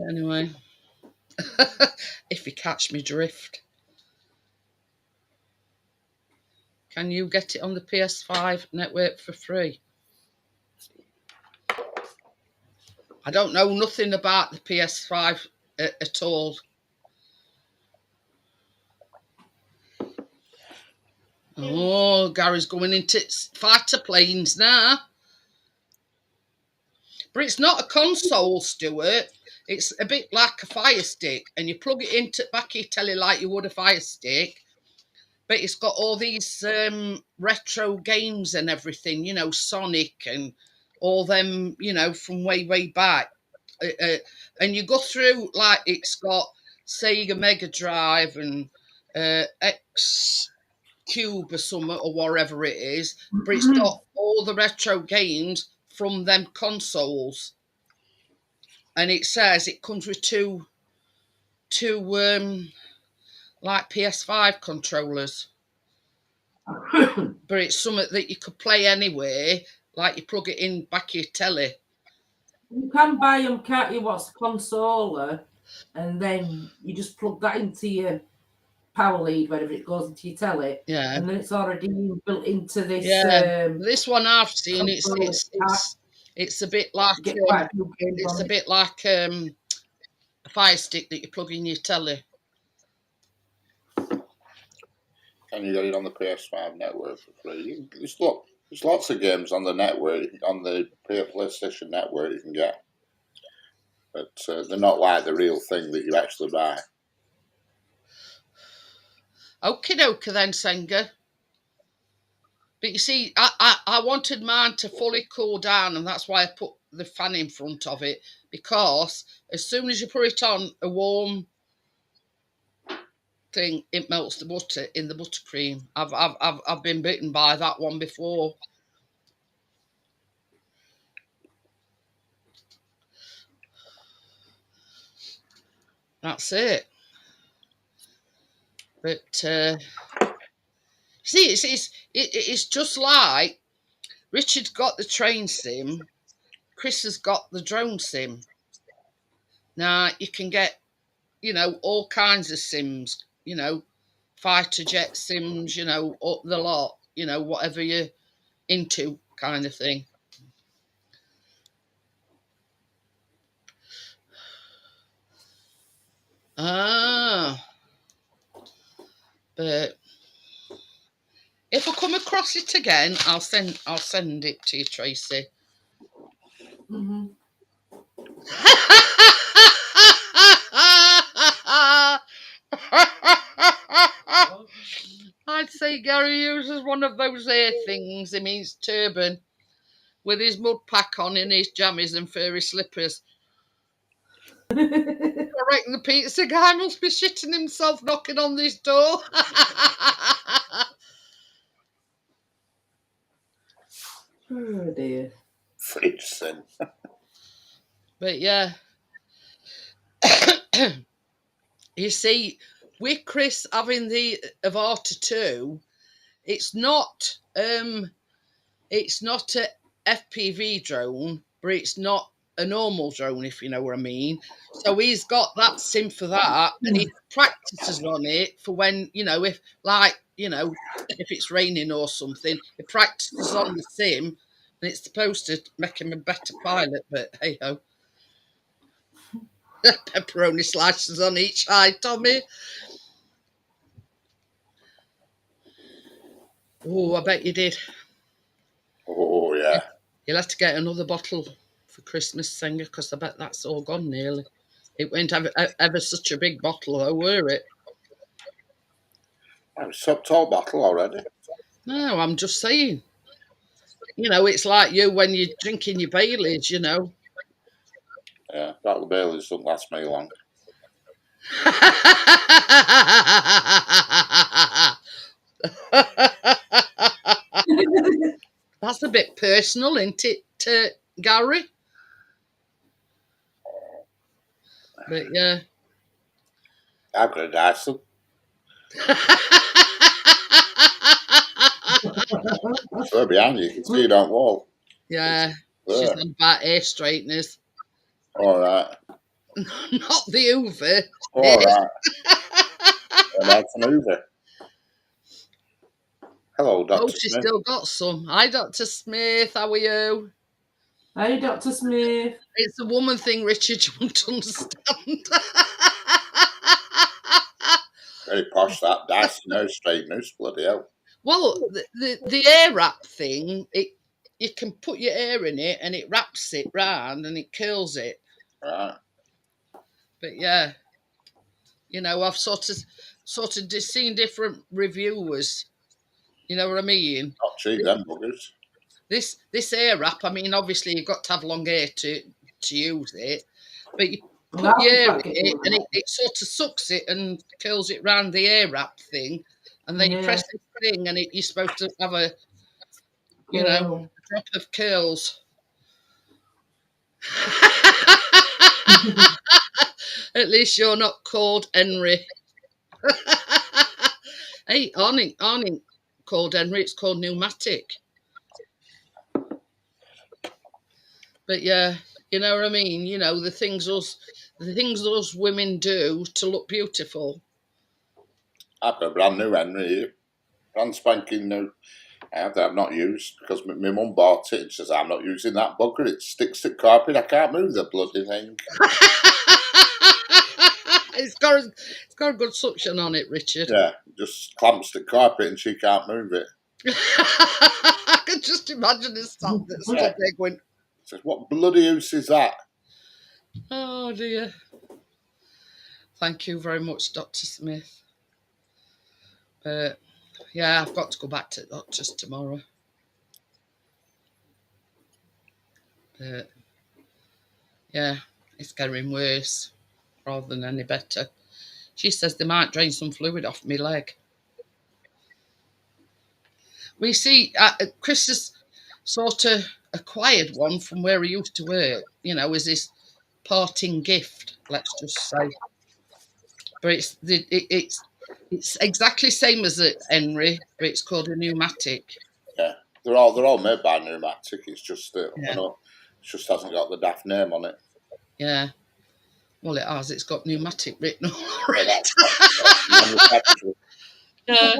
Anyway, if you catch me drift, can you get it on the PS5 network for free? I don't know nothing about the PS5 at all. Oh, Gary's going into fighter planes now. But it's not a console, Stuart. It's a bit like a fire stick, and you plug it into back of your telly like you would a fire stick. But it's got all these retro games and everything, you know, Sonic and all them, you know, from way back. And you go through, like, it's got Sega Mega Drive and X Cube or something or whatever it is, but it's got all the retro games from them consoles. And it says it comes with two like PS5 controllers. But it's something that you could play anyway, like you plug it in back of your telly. You can buy them, can't you? What's a consoler, and then you just plug that into your power lead, wherever it goes into your telly, Yeah, and then it's already built into this. yeah. This one I've seen, controller. it's a bit like You get quite a few games it's on a bit like a fire stick that you plug in your telly. Can you get it on the PS5 network for free? Just look. There's lots of games on the network, on the PlayStation Network you can get, but they're not like the real thing that you actually buy. Okie dokie then, Senga. But you see, I wanted mine to fully cool down, and that's why I put the fan in front of it, because as soon as you put it on a warm thing, it melts the butter in the buttercream. I've been bitten by that one before. That's it. But see, it's just like Richard's got the train sim, Chris has got the drone sim. Now you can get, all kinds of sims, fighter jet sims, up the lot, whatever you're into, kind of thing. But if I come across it again, I'll send it to you, Tracy. Mm-hmm. I'd say Gary uses one of those air things. He means turban with his mud pack on and his jammies and furry slippers. I reckon the pizza guy must be shitting himself knocking on this door. Oh dear. Fridge sim. But yeah. You see, with Chris having the Avata 2, it's not a FPV drone, but it's not a normal drone, if you know what I mean. So he's got that sim for that, and he practices on it for when, if it's raining or something, he practices on the sim, and it's supposed to make him a better pilot, but hey ho. Pepperoni slices on each eye, Tommy. Oh, I bet you did. Oh yeah. You'll have to get another bottle for Christmas, Singer, because I bet that's all gone nearly. It won't have ever such a big bottle, though, were it? It's a tall bottle already. No, I'm just saying. It's like you when you're drinking your Baileys, Yeah, that Baileys don't last me long. That's a bit personal, isn't it, Gary? But yeah. I've got a Dyson. So behind you, you can see it on wall. Yeah, she's on about hair straighteners. All right. Not the Hoover. All right. That's an Hoover. Hello, Dr. Oh, she's Smith. still got some. Hi, Dr. Smith. How are you? Hey, Dr. Smith. It's a woman thing, Richard. You won't understand. Very posh, that Dyson hair straighteners. Bloody hell. Well, the hair wrap thing, you can put your hair in it and it wraps it round and it curls it. Right. But yeah, I've sort of seen different reviewers. You know what I mean? Not cheap, them buggers. This hair wrap, I mean, obviously you've got to have long hair to use it, but you put Well, your hair in it and it sort of sucks it and curls it round the hair wrap thing, and then you press the thing and you're supposed to have a drop of curls. At least you're not called Henry. Hey, aren't called Henry, it's called Pneumatic. But yeah, you know what I mean? The things those women do to look beautiful. I've got a brand new Henry here. Brand spanking new. That I've not used because my mum bought it and says I'm not using that bugger. It sticks to carpet. I can't move the bloody thing. It's got a good suction on it, Richard. Yeah, just clamps the carpet and she can't move it. I can just imagine this stood there going, Says, what bloody use is that? oh dear. Thank you very much, Dr. Smith. But yeah, I've got to go back to the doctor's tomorrow. But yeah, it's getting worse rather than any better. She says they might drain some fluid off my leg. We see Chris has sort of acquired one from where he used to work, as his parting gift, let's just say. But it's exactly same as a Henry, but it's called a pneumatic. Yeah, they're all made by pneumatic. It's just that Yeah. I know it just hasn't got the daft name on it. Yeah. Well, it has. It's got pneumatic written all over Yeah, it. manufacturer. Yeah.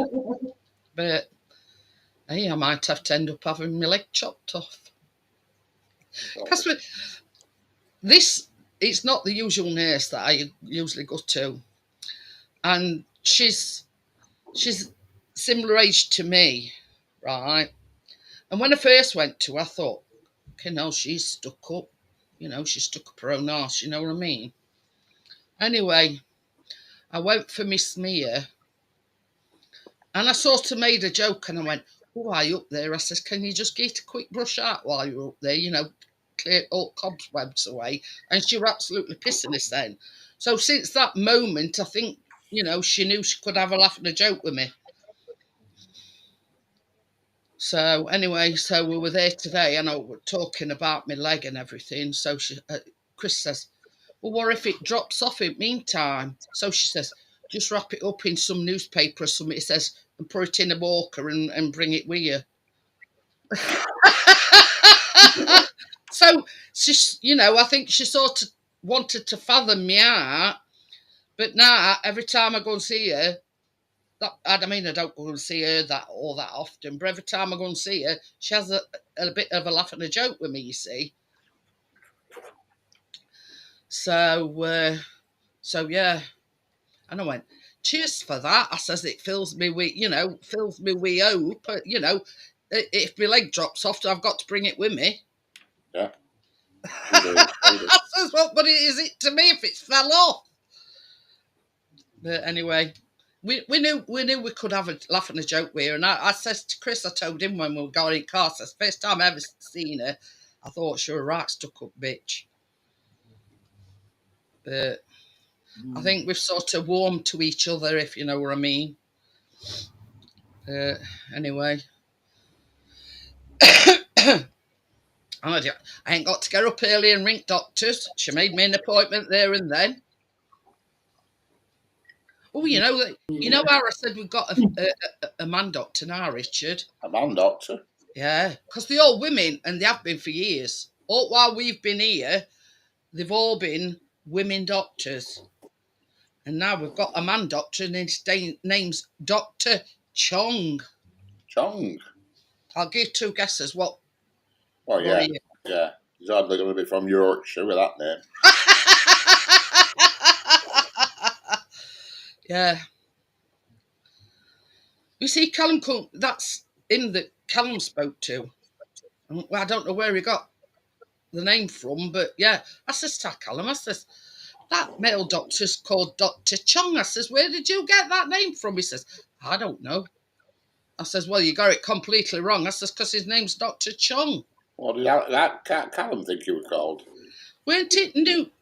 But hey, I might have to end up having my leg chopped off. Because it's not the usual nurse that I usually go to, and she's similar age to me, right? And when I first went to her, I thought, okay, no, she's stuck up. She stuck up her own arse, you know what I mean? Anyway, I went for my smear, and I sort of made a joke, and I went, oh, why are you up there? I says, can you just get a quick brush out while you're up there, clear all cobwebs away? And she was absolutely pissing us then. So since that moment, I think, she knew she could have a laugh and a joke with me. So anyway, so we were there today, and I was talking about my leg and everything. So Chris says, well, what if it drops off in the meantime? So she says, just wrap it up in some newspaper or something, it says, and put it in a walker and bring it with you. So she's, I think she sort of wanted to fathom me out, but now every time I go and see her, I don't go and see her that often, but every time I go and see her, she has a bit of a laugh and a joke with me, you see. So yeah, and I went, cheers for that. I says it fills me with hope. If my leg drops off, I've got to bring it with me. Yeah. I says, what is it to me if it fell off? But anyway, we knew we could have a laugh and a joke with her. And I says to Chris, I told him when we were going in car, says, first time I ever seen her, I thought she was a right stuck up bitch. But I think we've sort of warmed to each other, if you know what I mean. Anyway. I ain't got to get up early and ring doctors. She made me an appointment there and then. Oh, you know how I said we've got a man doctor now, Richard? A man doctor? Yeah, because they're all women, and they have been for years. All while we've been here, they've all been women doctors. And now we've got a man doctor, and his name's Dr. Chong. Chong? I'll give two guesses. What? Well, yeah. Yeah. He's hardly going to be from Yorkshire with that name. Yeah. You see, Callum, that's him that Callum spoke to. Well, I don't know where he got the name from, but yeah. I says to Callum, I says, that male doctor's called Dr. Chong. I says, where did you get that name from? He says, I don't know. I says, well, you got it completely wrong. I says, because his name's Dr. Chong. What did that Callum think you were called? Weren't it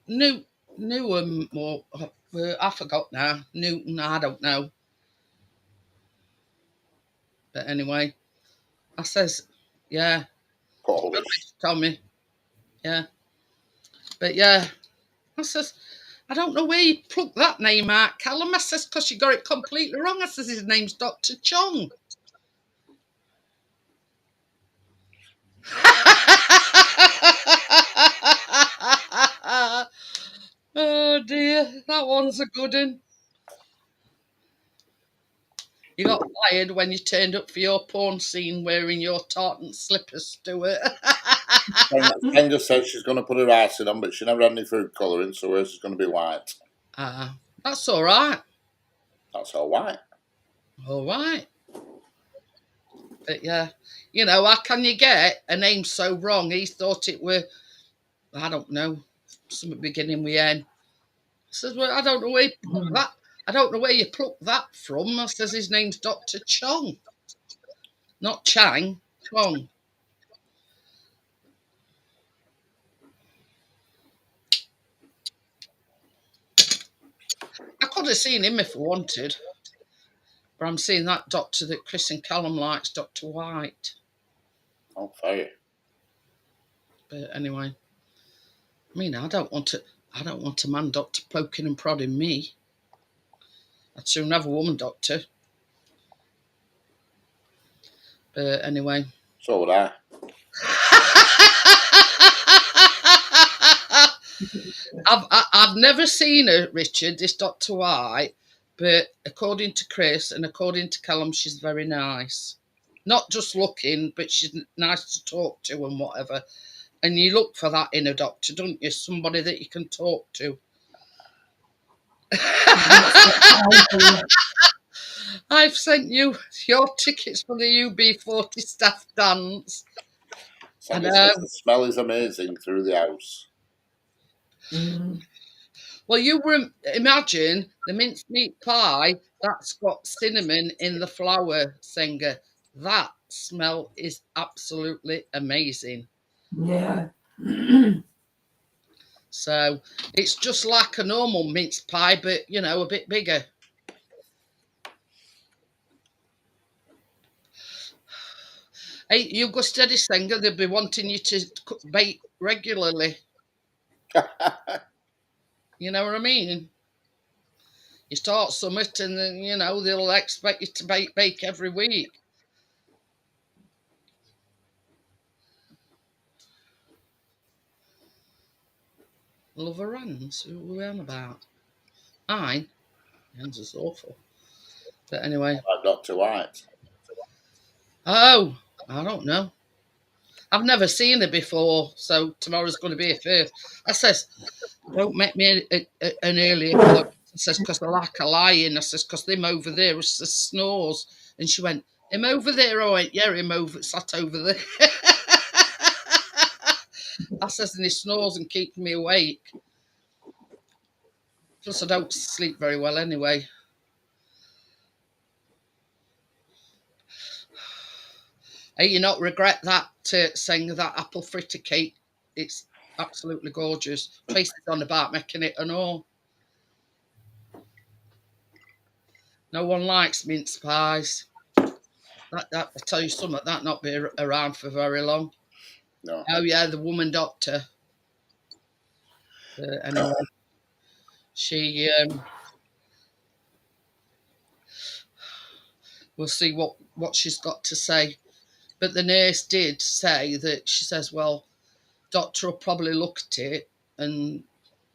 Newham or I forgot now. Newton, I don't know. But anyway, I says, yeah. Tommy. Yeah. But yeah. I says, I don't know where you plucked that name out, Callum. I says, because you got it completely wrong. I says, his name's Dr. Chong. Oh dear, that one's a good one. You got fired when you turned up for your porn scene wearing your tartan slippers, Stuart. Kendra said she's going to put her icing on, but she never had any food colouring, so hers is going to be white. That's all right. That's all white. All right. But yeah, you know, how can you get a name so wrong? He thought it were, I don't know, something beginning with N. I says, well, I don't know where you plucked that. I don't know where you plucked that from. I says his name's Dr. Chong, not Chang, Chong. I could have seen him if I wanted, but I'm seeing that doctor that Chris and Callum likes, Dr. White. Oh, fair. But anyway, I mean, I don't want a man doctor poking and prodding me. I'd soon have a woman doctor. But anyway. So would I. I've never seen her, Richard, this Dr. White, but according to Chris and according to Callum, she's very nice. Not just looking, but she's nice to talk to and whatever. And you look for that in a doctor, don't you? Somebody that you can talk to. I've sent you your tickets for the UB40 staff dance. And the smell is amazing through the house. Well, you imagine the minced meat pie that's got cinnamon in the flour, Singer. That smell is absolutely amazing. Yeah. So it's just like a normal mince pie, but you know, a bit bigger. Hey, you go steady, Singer. They'll be wanting you to bake regularly. You know what I mean? You start summit, and then you know they'll expect you to bake every week. Love her hands. Who are we on about? Mine. Hands is awful. But anyway. Like Dr. White. Oh, I don't know. I've never seen her before, so tomorrow's going to be a first. I says, don't make me an early appointment. I says, because I like a lying. I says, because them over there snores. And she went, him over there? I went, yeah, him over, sat over there. I says, and he snores and keeps me awake. Plus, I don't sleep very well anyway. Hey, you not regret that saying that apple fritter cake? It's absolutely gorgeous. Tracy's on about making it and all. No one likes mince pies. That I tell you something, that not be around for very long. No. Oh yeah, the woman doctor. Anyway, she we'll see what she's got to say. But the nurse did say that she says, well, doctor will probably look at it and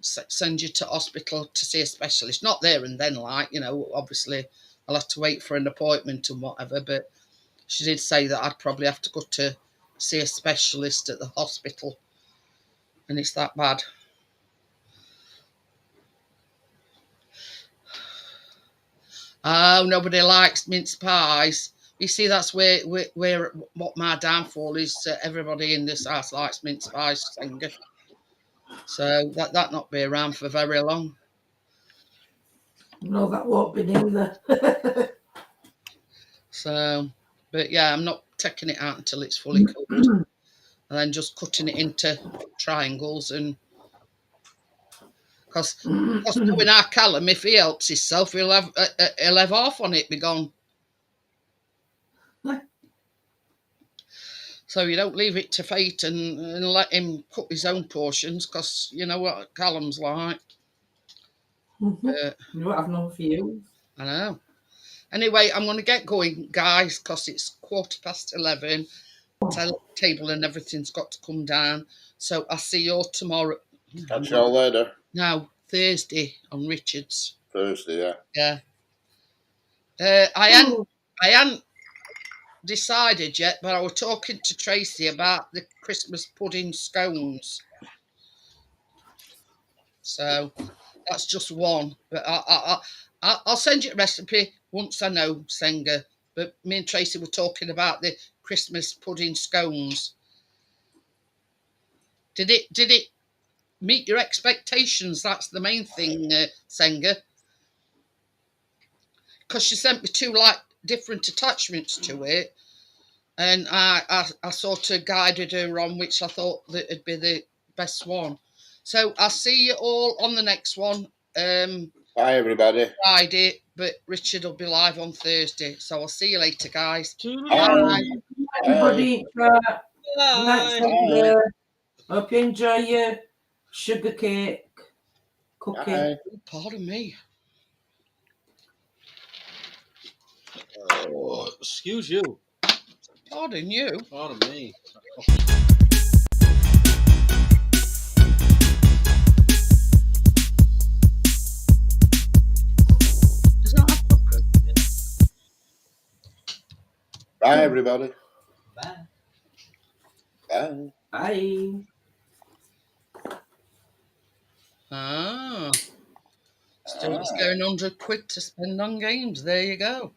send you to hospital to see a specialist. Not there and then, like, you know, obviously I'll have to wait for an appointment and whatever, but she did say that I'd probably have to go to see a specialist at the hospital. And it's that bad. Oh, nobody likes mince pies. You see, that's where what my downfall is. Everybody in this house likes mince pies, Singer. So that not be around for very long. No, that won't be neither. So, but yeah, I'm not taking it out until it's fully cooked, and then just cutting it into triangles. And because doing our Callum, if he helps himself, he'll have half on it be gone. So you don't leave it to fate and let him cook his own portions, because you know what Callum's like. You won't have none for you. I know. Anyway, I'm going to get going, guys, because it's 11:15. Table and everything's got to come down. So I'll see you all tomorrow. Catch you all later. No, Thursday on Richard's. Thursday, yeah. Yeah. I hadn't decided yet, but I was talking to Tracy about the Christmas pudding scones. So that's just one. But I'll send you a recipe once I know, Singer. But me and Tracy were talking about the Christmas pudding scones. Did it meet your expectations? That's the main thing, Senga. Because she sent me two like different attachments to it, and I sort of guided her on which I thought that would be the best one. So I'll see you all on the next one. Bye, everybody. Friday, but Richard will be live on Thursday. So I'll see you later, guys. Bye. Everybody, thanks, Bye. Senga. Hope you enjoy your sugar cake cookie. Bye. Oh, pardon me. Oh, excuse you. Pardon you. Pardon me. Does that have cookie? Bye, everybody. Bye. Bye. Bye. Ah. Still, it's going £100 to spend on games. There you go.